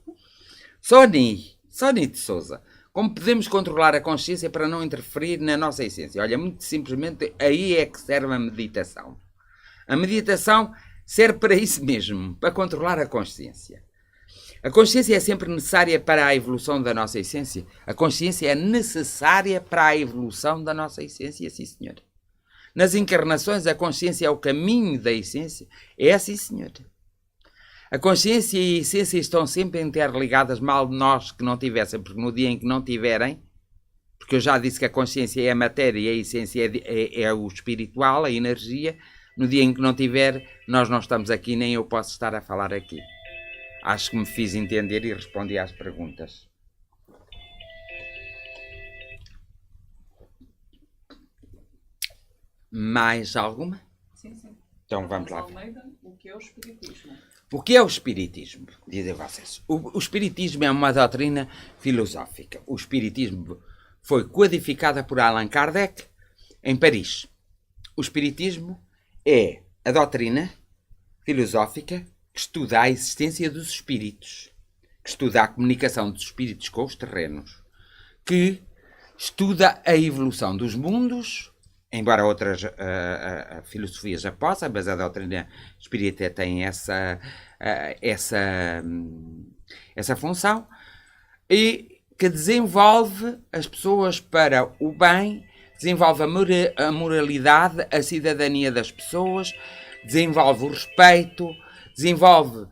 Sony de Souza. Como podemos controlar a consciência para não interferir na nossa essência? Olha, muito simplesmente, aí é que serve a meditação. A meditação serve para isso mesmo, para controlar a consciência. A consciência é sempre necessária para a evolução da nossa essência. A consciência é necessária para a evolução da nossa essência, sim senhor. Nas encarnações, a consciência é o caminho da essência. É sim senhor. A consciência e a essência estão sempre interligadas, mal de nós que não tivessem, porque no dia em que não tiverem, porque eu já disse que a consciência é a matéria e a essência é o espiritual, a energia, no dia em que não tiver, nós não estamos aqui, nem eu posso estar a falar aqui. Acho que me fiz entender e respondi às perguntas. Mais alguma? Sim, sim. Então vamos lá. Almeida, o que é o espiritismo? O que é o espiritismo? Dizem vocês. O espiritismo é uma doutrina filosófica. O espiritismo foi codificada por Allan Kardec em Paris. O espiritismo é a doutrina filosófica que estuda a existência dos espíritos, que estuda a comunicação dos espíritos com os terrenos, que estuda a evolução dos mundos, embora outras filosofias já possam, mas a doutrina espírita tem essa função, e que desenvolve as pessoas para o bem, desenvolve a moralidade, a cidadania das pessoas, desenvolve o respeito, desenvolve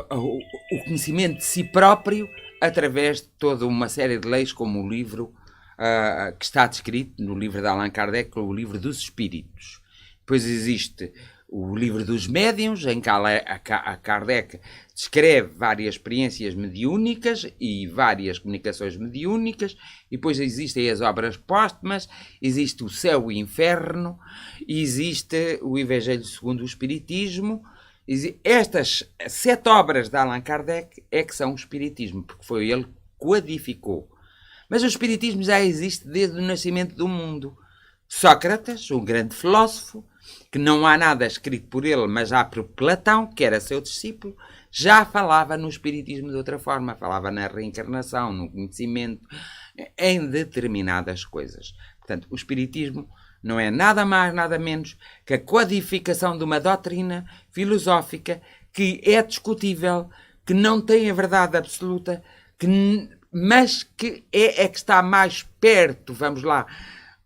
o conhecimento de si próprio através de toda uma série de leis, como o livro que está descrito no livro de Allan Kardec, o livro dos espíritos. Depois existe o livro dos médiuns, em que a Kardec descreve várias experiências mediúnicas e várias comunicações mediúnicas, e depois existem as obras póstumas, existe o céu e o inferno, existe o Evangelho segundo o Espiritismo. Estas 7 obras de Allan Kardec é que são o Espiritismo, porque foi ele que codificou. Mas o Espiritismo já existe desde o nascimento do mundo. Sócrates, um grande filósofo, que não há nada escrito por ele, mas já por Platão, que era seu discípulo, já falava no Espiritismo de outra forma. Falava na reencarnação, no conhecimento, em determinadas coisas. Portanto, o Espiritismo não é nada mais, nada menos que a codificação de uma doutrina filosófica que é discutível, que não tem a verdade absoluta, mas que é que está mais perto, vamos lá,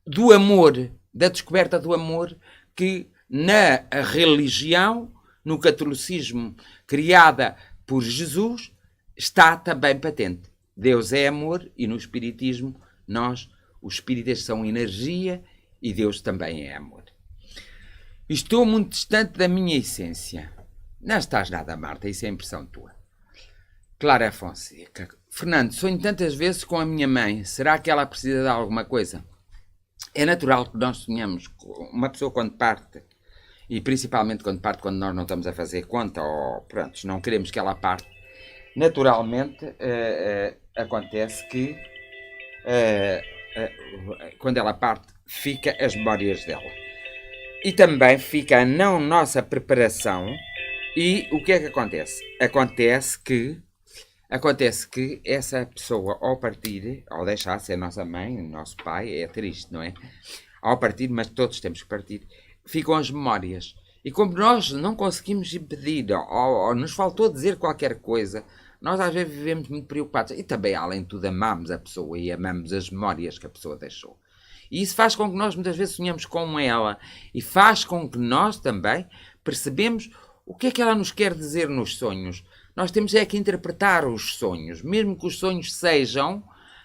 do amor, da descoberta do amor, que na religião, no catolicismo criada por Jesus, está também patente. Deus é amor, e no Espiritismo os espíritas são energia, e Deus também é amor. Estou muito distante da minha essência. Não estás nada, Marta, isso é impressão tua. Clara Fonseca. Fernando, sonho tantas vezes com a minha mãe. Será que ela precisa de alguma coisa? É natural que nós sonhamos com uma pessoa quando parte, e principalmente quando parte quando nós não estamos a fazer conta, ou pronto, não queremos que ela parte. Naturalmente, acontece que quando ela parte, fica as memórias dela. E também fica a não nossa preparação. E o que é que acontece? Acontece que essa pessoa, ao partir, ao deixar de ser nossa mãe, nosso pai, é triste, não é? Ao partir, mas todos temos que partir, ficam as memórias. E como nós não conseguimos impedir, ou nos faltou dizer qualquer coisa, nós às vezes vivemos muito preocupados. E também, além de tudo, amamos a pessoa e amamos as memórias que a pessoa deixou. E isso faz com que nós muitas vezes sonhamos com ela, e faz com que nós também percebemos o que é que ela nos quer dizer nos sonhos. Nós temos que interpretar os sonhos, mesmo que os sonhos sejam,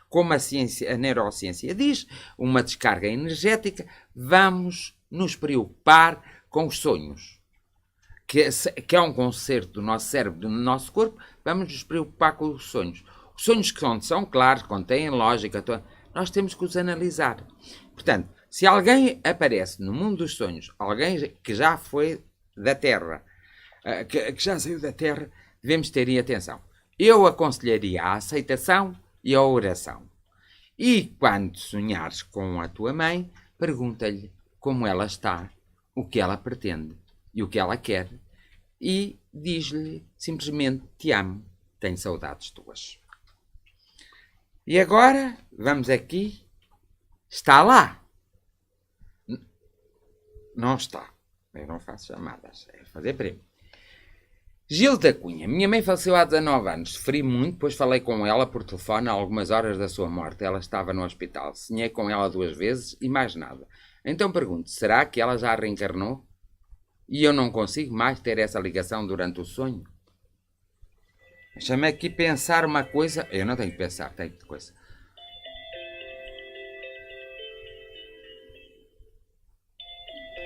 como a neurociência diz, uma descarga energética. Vamos nos preocupar com os sonhos, que é um concerto do nosso cérebro, do nosso corpo. Vamos nos preocupar com os sonhos. Os sonhos que são claros, contêm lógica, nós temos que os analisar. Portanto, se alguém aparece no mundo dos sonhos, alguém que já foi da Terra, que já saiu da Terra, devemos ter em atenção. Eu aconselharia a aceitação e a oração. E quando sonhares com a tua mãe, pergunta-lhe como ela está, o que ela pretende e o que ela quer, e diz-lhe simplesmente: te amo, tenho saudades tuas. E agora, vamos aqui. Está lá? Não está. Eu não faço chamadas, é fazer prêmio. Gil da Cunha. Minha mãe faleceu há 19 anos. Sofri muito, pois falei com ela por telefone há algumas horas da sua morte. Ela estava no hospital. Sonhei com ela 2 vezes e mais nada. Então pergunto, será que ela já reencarnou? E eu não consigo mais ter essa ligação durante o sonho? Deixa-me aqui pensar uma coisa. Eu não tenho que pensar, tenho que coisa.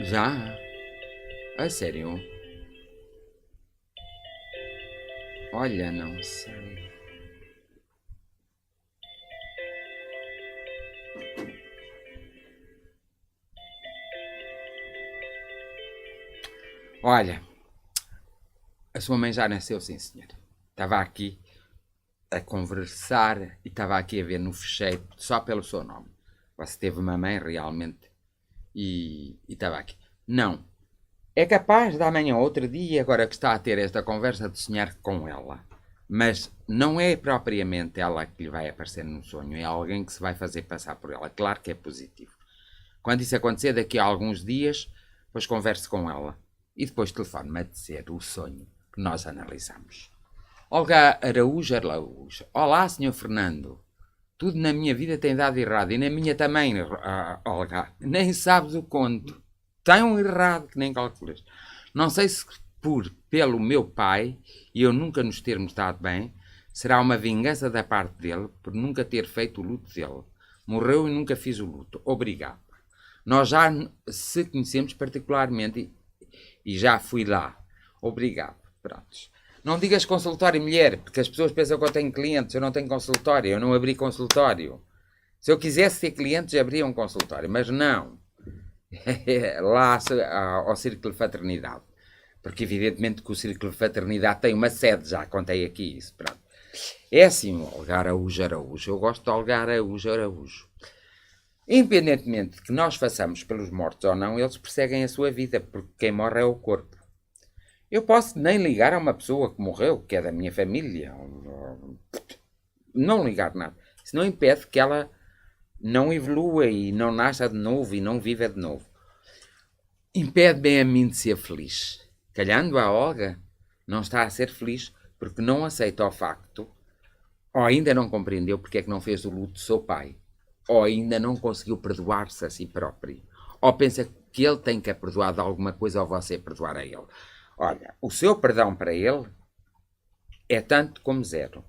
Já? A sério? Olha, não sei. Olha, a sua mãe já nasceu, sim, senhor. Estava aqui a conversar e estava aqui a ver no fecheiro, só pelo seu nome. Você teve uma mãe realmente e estava aqui. Não. É capaz de amanhã ou outro dia, agora que está a ter esta conversa, de sonhar com ela. Mas não é propriamente ela que lhe vai aparecer no sonho, é alguém que se vai fazer passar por ela. Claro que é positivo. Quando isso acontecer, daqui a alguns dias, depois converse com ela. E depois telefone-me a dizer o sonho que nós analisamos. Olga Araújo. Olá, Sr. Fernando. Tudo na minha vida tem dado errado. E na minha também, Olga. Nem sabes o conto. Tão errado que nem calculas. Não sei se pelo meu pai, e eu nunca nos termos dado bem, será uma vingança da parte dele por nunca ter feito o luto dele. Morreu e nunca fiz o luto. Obrigado. Nós já se conhecemos particularmente e já fui lá. Obrigado. Prontos. Não digas consultório mulher, porque as pessoas pensam que eu tenho clientes. Eu não tenho consultório. Eu não abri consultório. Se eu quisesse ter clientes, abria um consultório. Mas não. Lá ao Círculo de Fraternidade. Porque evidentemente que o Círculo de Fraternidade tem uma sede. Já contei aqui isso. Pronto. É assim o Olga Araújo. Eu gosto de Olga Araújo. Independentemente de que nós façamos pelos mortos ou não, eles perseguem a sua vida, porque quem morre é o corpo. Eu posso nem ligar a uma pessoa que morreu, que é da minha família, não ligar nada. Isso não impede que ela não evolua e não nasça de novo e não viva de novo. Impede bem a mim de ser feliz. Calhando a Olga, não está a ser feliz porque não aceita o facto, ou ainda não compreendeu porque é que não fez o luto do seu pai, ou ainda não conseguiu perdoar-se a si próprio, ou pensa que ele tem que a perdoar de alguma coisa ou você perdoar a ele. Olha, o seu perdão para ele é tanto como zero.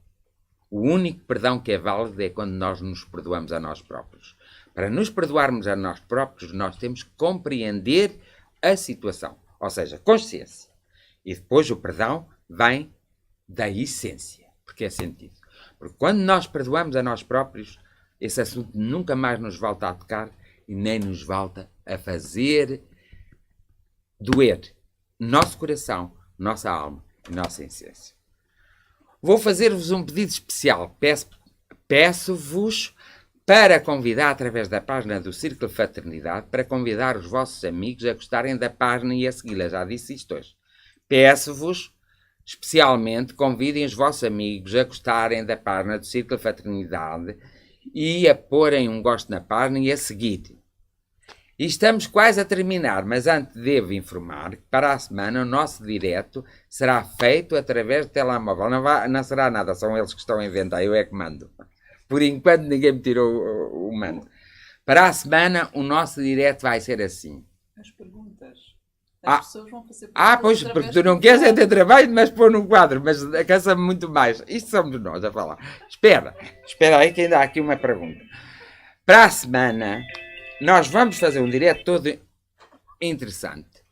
O único perdão que é válido é quando nós nos perdoamos a nós próprios. Para nos perdoarmos a nós próprios, nós temos que compreender a situação, ou seja, consciência. E depois o perdão vem da essência, porque é sentido. Porque quando nós perdoamos a nós próprios, esse assunto nunca mais nos volta a tocar e nem nos volta a fazer doer nosso coração, nossa alma e nossa essência. Vou fazer-vos um pedido especial. Peço-vos para convidar, através da página do Círculo de Fraternidade, para convidar os vossos amigos a gostarem da página e a segui-la. Já disse isto hoje. Peço-vos, especialmente, convidem os vossos amigos a gostarem da página do Círculo de Fraternidade e a porem um gosto na página e a seguir. E estamos quase a terminar, mas antes devo informar que para a semana o nosso direto será feito através do telemóvel. Não será nada, são eles que estão a inventar, eu é que mando. Por enquanto ninguém me tirou o mando. Para a semana o nosso direto vai ser assim. As perguntas. As pessoas vão fazer perguntas. Pois, porque tu não queres é ter trabalho, mas pôr no quadro, mas cansa-me muito mais. Isto somos nós a falar. Espera aí que ainda há aqui uma pergunta. Para a semana nós vamos fazer um direto todo interessante.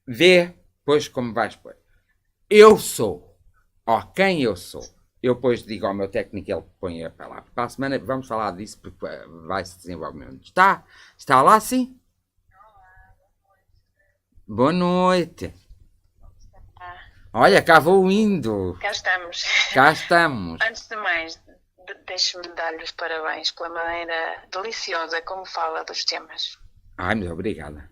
Vê, pois, como vais pôr. Eu sou. Ó, quem eu sou. Eu depois digo ao meu técnico, ele põe a palavra. Para a semana vamos falar disso, porque vai-se desenvolver. Está lá, sim? Boa noite. Olha, cá vou indo. Cá estamos. Cá. Antes de mais, deixe-me dar-lhe os parabéns pela maneira deliciosa como fala dos temas. Ai, muito obrigada.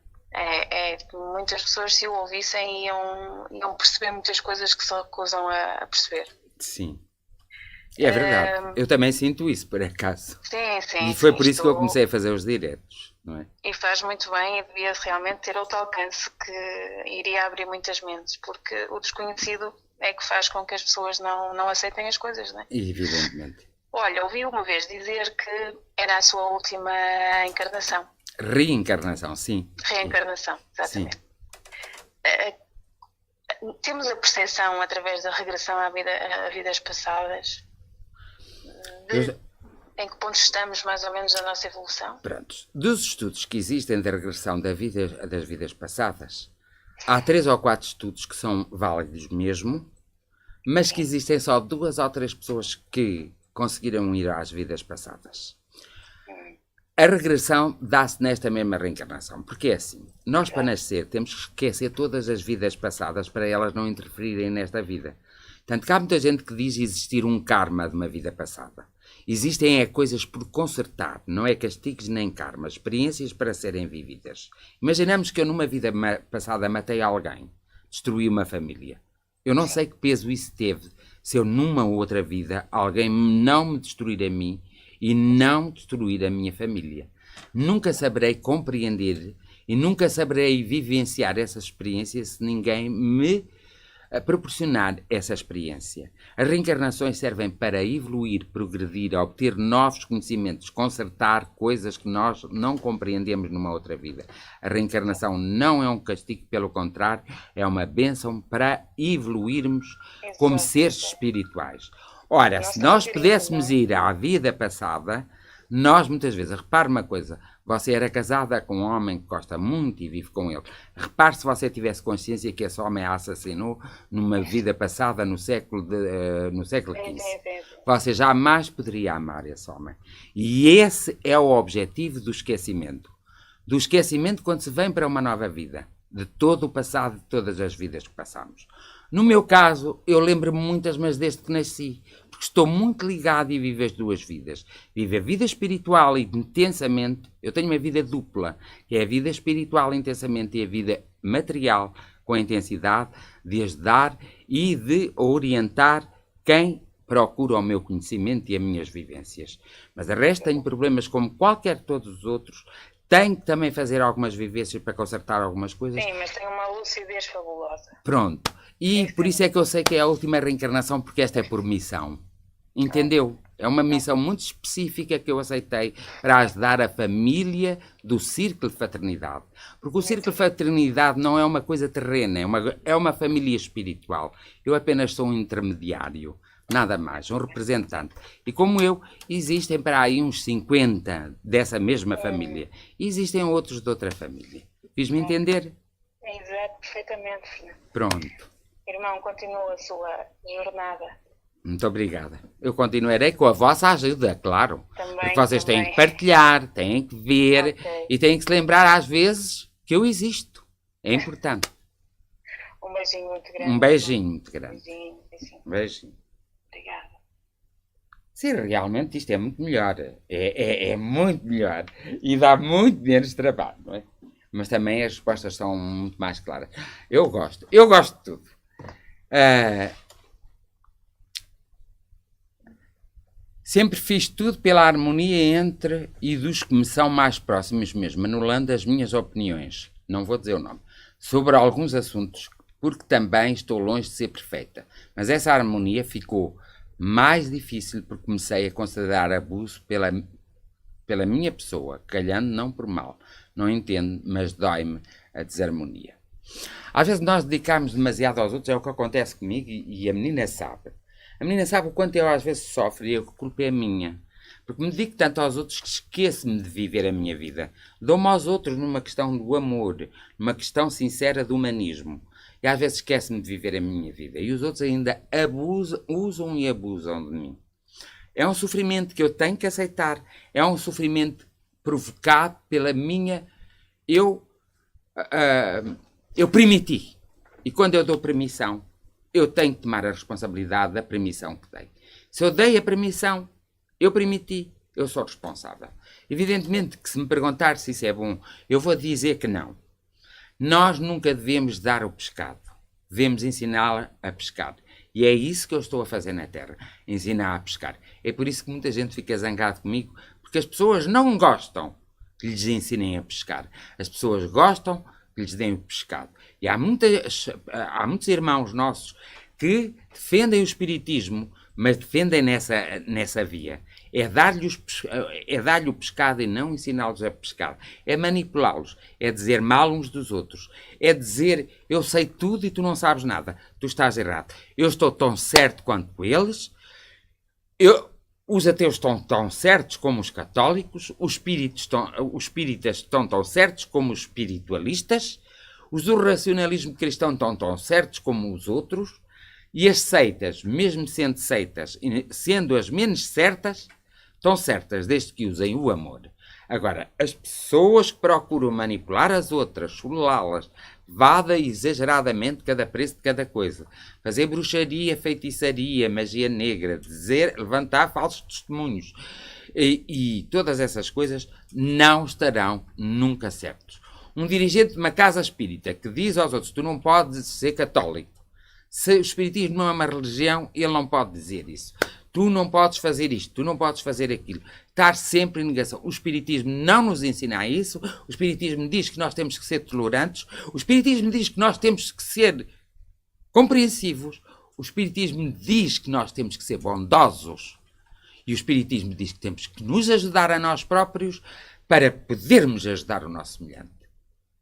Muitas pessoas, se o ouvissem, iam perceber muitas coisas que só recusam a perceber. Sim. É verdade. Eu também sinto isso, por acaso. Sim. E foi por isso que eu comecei a fazer os diretos, não é? E faz muito bem e devia realmente ter outro alcance que iria abrir muitas mentes, porque o desconhecido é que faz com que as pessoas não aceitem as coisas, não é? Evidentemente. Olha, ouvi uma vez dizer que era a sua última encarnação. Reencarnação, sim. Reencarnação, exatamente. Sim. Temos a percepção, através da regressão a vidas passadas, em que ponto estamos mais ou menos na nossa evolução? Prontos. Dos estudos que existem da regressão das vidas passadas, há 3 ou 4 estudos que são válidos mesmo, mas que existem só 2 ou 3 pessoas que conseguiram ir às vidas passadas. A regressão dá-se nesta mesma reencarnação, porque é assim, nós para nascer temos que esquecer todas as vidas passadas para elas não interferirem nesta vida. Tanto que há muita gente que diz existir um karma de uma vida passada. Existem coisas por consertar, não é castigos nem karma, experiências para serem vividas. Imaginamos que eu numa vida passada matei alguém, destruí uma família. Eu não sei que peso isso teve se eu, numa outra vida, alguém não me destruir a mim e não destruir a minha família. Nunca saberei compreender e nunca saberei vivenciar essa experiência se ninguém me proporcionar essa experiência. As reencarnações servem para evoluir, progredir, obter novos conhecimentos, consertar coisas que nós não compreendemos numa outra vida. A reencarnação não é um castigo, pelo contrário, é uma bênção para evoluirmos como seres espirituais. Ora, se nós pudéssemos ir à vida passada, nós muitas vezes, repare uma coisa, você era casada com um homem que gosta muito e vive com ele. Repare se você tivesse consciência que esse homem a assassinou numa vida passada no século XV. Você jamais poderia amar esse homem. E esse é o objetivo do esquecimento. Do esquecimento quando se vem para uma nova vida. De todo o passado, de todas as vidas que passamos. No meu caso, eu lembro-me muitas, mas desde que nasci. Porque estou muito ligado e vivo as duas vidas. Vivo a vida espiritual e intensamente. Eu tenho uma vida dupla, que é a vida espiritual intensamente e a vida material com a intensidade de ajudar e de orientar quem procura o meu conhecimento e as minhas vivências. Mas de resto tenho problemas como qualquer todos os outros. Tenho que também fazer algumas vivências para consertar algumas coisas. Sim, mas tem uma lucidez fabulosa. Pronto. E por isso é que eu sei que é a última reencarnação, porque esta é por missão. Entendeu? É uma missão muito específica que eu aceitei para ajudar a família do Círculo de Fraternidade. Porque o Círculo de Fraternidade não é uma coisa terrena, é uma família espiritual. Eu apenas sou um intermediário. Nada mais, um representante. E como eu, existem para aí uns 50 dessa mesma família. E existem outros de outra família. Fiz-me entender? Exato, perfeitamente, filho. Pronto. Irmão, continua a sua jornada. Muito obrigada. Eu continuarei com a vossa ajuda, claro. Também, porque vocês têm também. que partilhar, têm que ver Ok. e têm que se lembrar às vezes que eu existo. É importante. Um beijinho muito grande. Um beijinho muito grande. Beijinho, beijinho. Um beijinho. Obrigada. Sim, realmente isto é muito melhor. É muito melhor. E dá muito menos trabalho, não é? Mas também as respostas são muito mais claras. Eu gosto de tudo. Sempre fiz tudo pela harmonia entre e dos que me são mais próximos mesmo, anulando as minhas opiniões, não vou dizer o nome, sobre alguns assuntos, porque também estou longe de ser perfeita. Mas essa harmonia ficou mais difícil porque comecei a considerar abuso pela minha pessoa, calhando não por mal. Não entendo, mas dói-me a desarmonia. Às vezes nós dedicamos demasiado aos outros, é o que acontece comigo e a menina sabe. A menina sabe o quanto eu às vezes sofro e a culpa é minha. Porque me dedico tanto aos outros que esqueço-me de viver a minha vida. Dou-me aos outros numa questão do amor, numa questão sincera do humanismo. E às vezes esqueço-me de viver a minha vida. E os outros ainda usam e abusam de mim. É um sofrimento que eu tenho que aceitar. É um sofrimento provocado pela minha... Eu permiti. E quando eu dou permissão, eu tenho que tomar a responsabilidade da permissão que dei. Se eu dei a permissão, eu permiti, eu sou responsável. Evidentemente que se me perguntar se isso é bom, eu vou dizer que não. Nós nunca devemos dar o pescado. Devemos ensiná-la a pescar. E é isso que eu estou a fazer na Terra. Ensinar a pescar. É por isso que muita gente fica zangada comigo, porque as pessoas não gostam que lhes ensinem a pescar. As pessoas gostam que lhes deem o pescado. E há muitos irmãos nossos que defendem o espiritismo, mas defendem nessa via. É dar-lhe o pescado e não ensiná-los a pescar. É manipulá-los. É dizer mal uns dos outros. É dizer, eu sei tudo e tu não sabes nada. Tu estás errado. Eu estou tão certo quanto eles. Os ateus estão tão certos como os católicos. Os espíritas estão tão certos como os espiritualistas. Os do racionalismo cristão estão tão certos como os outros. E as seitas, mesmo sendo seitas, sendo as menos certas, estão certas desde que usem o amor. Agora, as pessoas que procuram manipular as outras, chulá-las, vada exageradamente cada preço de cada coisa, fazer bruxaria, feitiçaria, magia negra, levantar falsos testemunhos e todas essas coisas não estarão nunca certos. Um dirigente de uma casa espírita que diz aos outros, tu não podes ser católico, Se o espiritismo não é uma religião, ele não pode dizer isso. Tu não podes fazer isto, tu não podes fazer aquilo. Estar sempre em negação. O espiritismo não nos ensina isso. O espiritismo diz que nós temos que ser tolerantes. O espiritismo diz que nós temos que ser compreensivos. O espiritismo diz que nós temos que ser bondosos. E o espiritismo diz que temos que nos ajudar a nós próprios para podermos ajudar o nosso semelhante.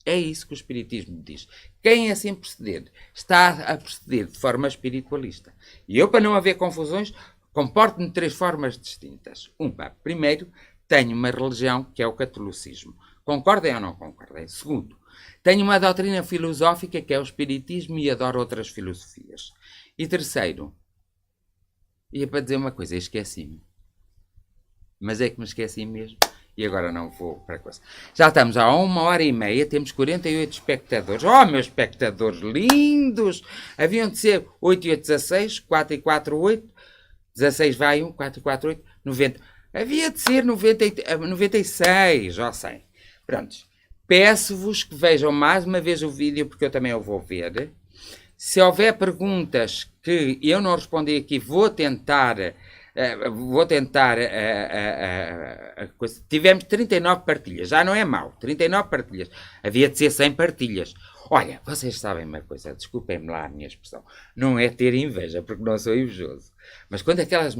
É isso que o espiritismo diz. Quem assim proceder, está a proceder de forma espiritualista. E eu, para não haver confusões, comporto-me de 3 formas distintas. Primeiro, tenho uma religião que é o catolicismo. Concordem ou não concordem? Segundo, tenho uma doutrina filosófica que é o espiritismo e adoro outras filosofias. E terceiro, ia para dizer uma coisa, esqueci-me. Mas é que me esqueci mesmo. E agora não vou para a coisa. Já estamos há 1h30, temos 48 espectadores. Oh, meus espectadores lindos! Haviam de ser 8 e 8, 16, 4 e 4, 8, 16 vai 1, 4 e 4, 8, 90. Havia de ser 96, já sei. Prontos. Peço-vos que vejam mais uma vez o vídeo, porque eu também o vou ver. Se houver perguntas que eu não respondi aqui, vou tentar... Tivemos 39 partilhas, já não é mau, 39 partilhas, havia de ser 100 partilhas. Olha, vocês sabem uma coisa, desculpem-me lá a minha expressão, não é ter inveja, porque não sou invejoso, mas quando aquelas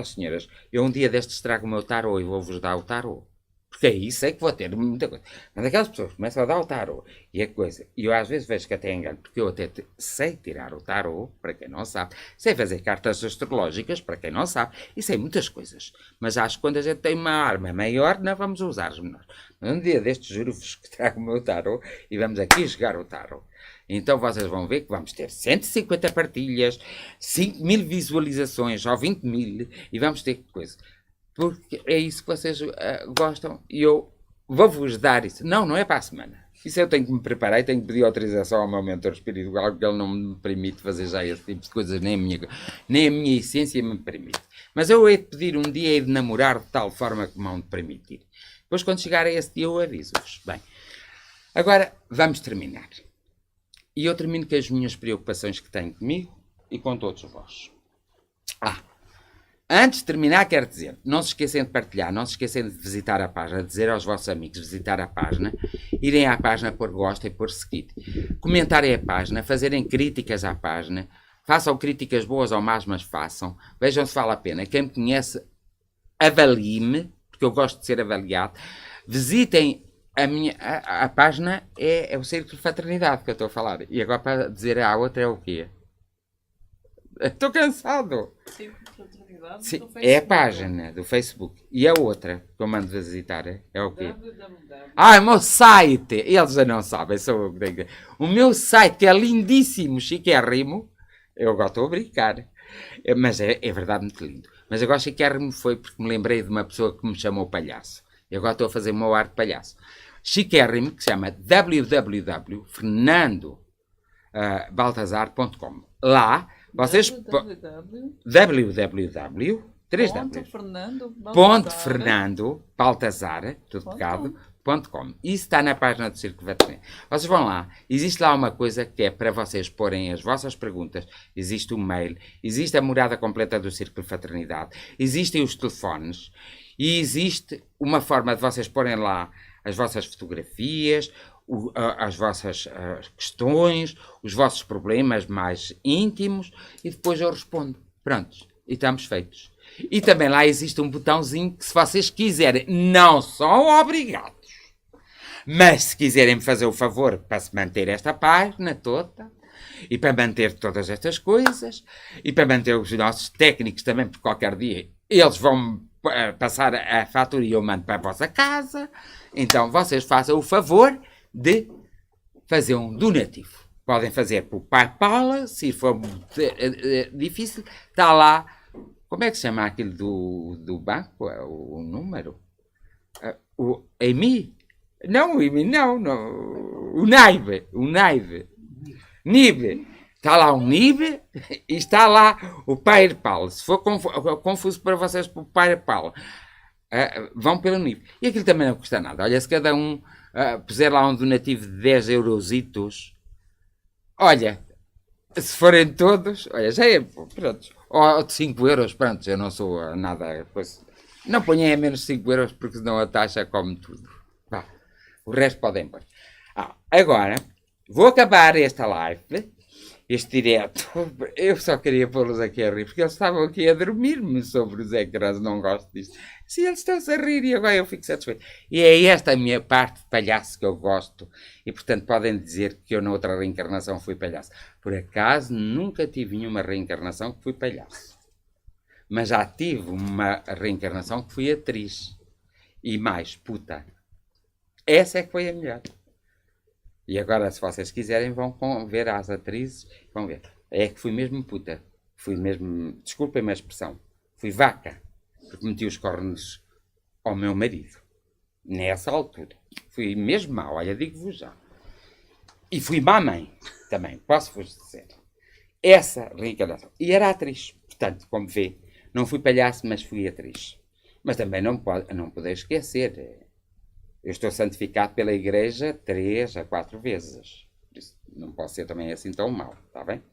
senhoras, eu um dia destes trago o meu tarô e vou-vos dar o tarô, porque aí sei que vou ter muita coisa. Quando aquelas pessoas começam a dar o tarô e a coisa, e eu às vezes vejo que até engano, porque eu até sei tirar o tarô, para quem não sabe, sei fazer cartas astrológicas, para quem não sabe, e sei muitas coisas. Mas acho que quando a gente tem uma arma maior, não vamos usar as menores. Mas um dia destes juro-vos que trago o meu tarô e vamos aqui jogar o tarô. Então vocês vão ver que vamos ter 150 partilhas, 5.000 visualizações, ou 20.000, e vamos ter coisa. Porque é isso que vocês gostam e eu vou-vos dar isso. Não é para a semana. Isso eu tenho que me preparar e tenho que pedir autorização ao meu mentor espiritual, porque ele não me permite fazer já esse tipo de coisas, nem a minha essência me permite. Mas eu hei de pedir um dia e de namorar de tal forma que me vão permitir. Depois, quando chegar a esse dia, eu aviso-vos. Bem, agora vamos terminar. E eu termino com as minhas preocupações que tenho comigo e com todos vós. Antes de terminar, quero dizer, não se esqueçam de partilhar, não se esqueçam de visitar a página, dizer aos vossos amigos visitar a página, irem à página por gosto e por seguir, comentarem a página, fazerem críticas à página, façam críticas boas ou más, mas façam, vejam se vale a pena. Quem me conhece, avalie-me, porque eu gosto de ser avaliado, visitem a página, é o Círculo de Fraternidade que eu estou a falar, e agora para dizer a outra é o quê? Estou cansado. Sim, é a página do Facebook. E a outra que eu mando visitar é o quê? É o meu site. Eles já não sabem, sou eu que tenho. O meu site que é lindíssimo, chiquérrimo. Eu agora estou a brincar. Mas é verdade muito lindo. Mas agora chiquérrimo foi porque me lembrei de uma pessoa que me chamou palhaço. E agora estou a fazer o meu ar de palhaço. Chiquérrimo, que se chama www.fernandobaltazar.com. Lá vocês www.fernandobaltazar, tudo pegado, .com. Isso está na página do Círculo Fraternidade. Vocês vão lá, existe lá uma coisa que é para vocês porem as vossas perguntas, existe o mail, existe a morada completa do Círculo Fraternidade, existem os telefones e existe uma forma de vocês porem lá as vossas fotografias, as vossas questões, os vossos problemas mais íntimos e depois eu respondo. Prontos, e estamos feitos. E também lá existe um botãozinho que se vocês quiserem, não são obrigados, mas se quiserem me fazer o favor para se manter esta página toda e para manter todas estas coisas e para manter os nossos técnicos também, porque qualquer dia eles vão passar a fatura e eu mando para a vossa casa, então vocês façam o favor de fazer um donativo. Podem fazer por PayPal, se for difícil, está lá, como é que se chama aquilo do banco, o número? O EMI? Não, o EMI não, o NIB, NIB, está lá o NIB e está lá o PayPal. Se for confuso para vocês por PayPal, vão pelo NIB. E aquilo também não custa nada. Olha, se cada um puser lá um donativo de 10 eurositos, olha, Se forem todos, olha, já é, pronto. Ou de 5 euros, pronto, eu não sou nada. Pois, não ponham a menos 5 euros, porque senão a taxa come tudo. Vá, o resto podem pôr. Agora, vou acabar esta live, este direto. Eu só queria pô-los aqui a rir, porque eles estavam aqui a dormir-me sobre os ecrãs, não gosto disto. Se eles estão-se a rir e agora eu fico satisfeito. E é esta a minha parte de palhaço que eu gosto. E, portanto, podem dizer que eu na outra reencarnação fui palhaço. Por acaso, nunca tive nenhuma reencarnação que fui palhaço. Mas já tive uma reencarnação que fui atriz. E mais, puta. Essa é que foi a melhor. E agora, se vocês quiserem, vão ver as atrizes. Vão ver. É que fui mesmo puta. Fui mesmo, desculpem-me a expressão, fui vaca. Porque meti os cornos ao meu marido. Nessa altura. Fui mesmo mau, olha, digo-vos já. E fui má mãe também, posso-vos dizer. Essa reencarnação. E era atriz. Portanto, como vê, não fui palhaço, mas fui atriz. Mas também não poder esquecer. Eu estou santificado pela Igreja 3 a 4 vezes. Por isso, não posso ser também assim tão mau, está bem?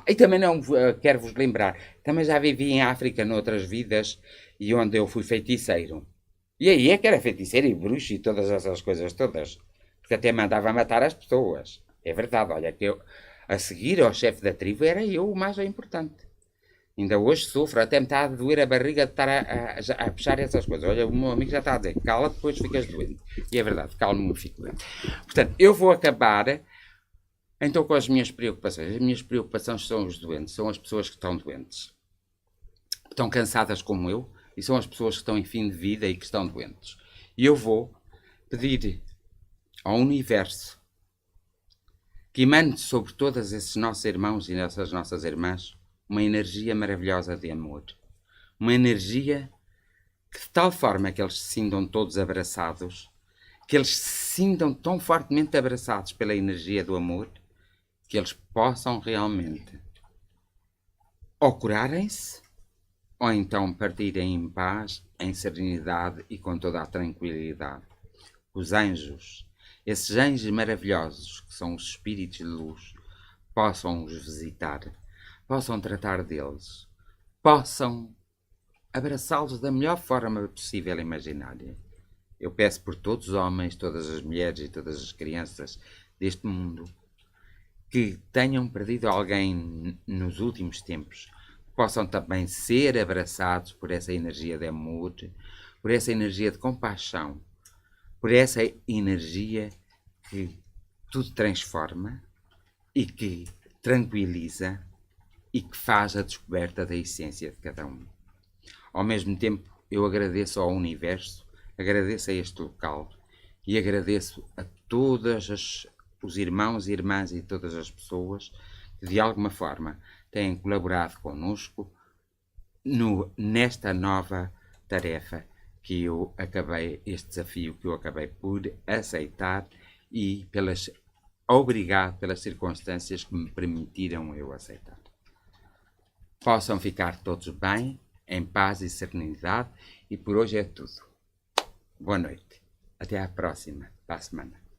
E também não quero vos lembrar, também já vivi em África noutras vidas e onde eu fui feiticeiro. E aí é que era feiticeiro e bruxo e todas essas coisas todas. Porque até mandava matar as pessoas. É verdade, olha, que eu, a seguir ao chefe da tribo, era eu o mais importante. Ainda hoje sofro, até me está a doer a barriga de estar a puxar essas coisas. Olha, o meu amigo já está a dizer, cala, depois ficas doente. E é verdade, calmo-me, fico doente. Portanto, eu vou acabar então com as minhas preocupações. As minhas preocupações são os doentes, são as pessoas que estão doentes. Estão cansadas como eu, e são as pessoas que estão em fim de vida e que estão doentes. E eu vou pedir ao universo que emane sobre todos esses nossos irmãos e essas nossas irmãs uma energia maravilhosa de amor. Uma energia que de tal forma que eles se sintam todos abraçados, que eles se sintam tão fortemente abraçados pela energia do amor, que eles possam realmente ou curarem-se, ou então partirem em paz, em serenidade e com toda a tranquilidade. Os anjos, esses anjos maravilhosos, que são os espíritos de luz, possam os visitar, possam tratar deles, possam abraçá-los da melhor forma possível e imaginária. Eu peço por todos os homens, todas as mulheres e todas as crianças deste mundo que tenham perdido alguém nos últimos tempos, possam também ser abraçados por essa energia de amor, por essa energia de compaixão, por essa energia que tudo transforma e que tranquiliza e que faz a descoberta da essência de cada um. Ao mesmo tempo, eu agradeço ao universo, agradeço a este local e agradeço a todos os irmãos e irmãs e todas as pessoas que de alguma forma têm colaborado connosco nesta nova tarefa que eu acabei, este desafio que eu acabei por aceitar e obrigado pelas circunstâncias que me permitiram eu aceitar. Possam ficar todos bem, em paz e serenidade, e por hoje é tudo. Boa noite. Até à próxima, para a semana.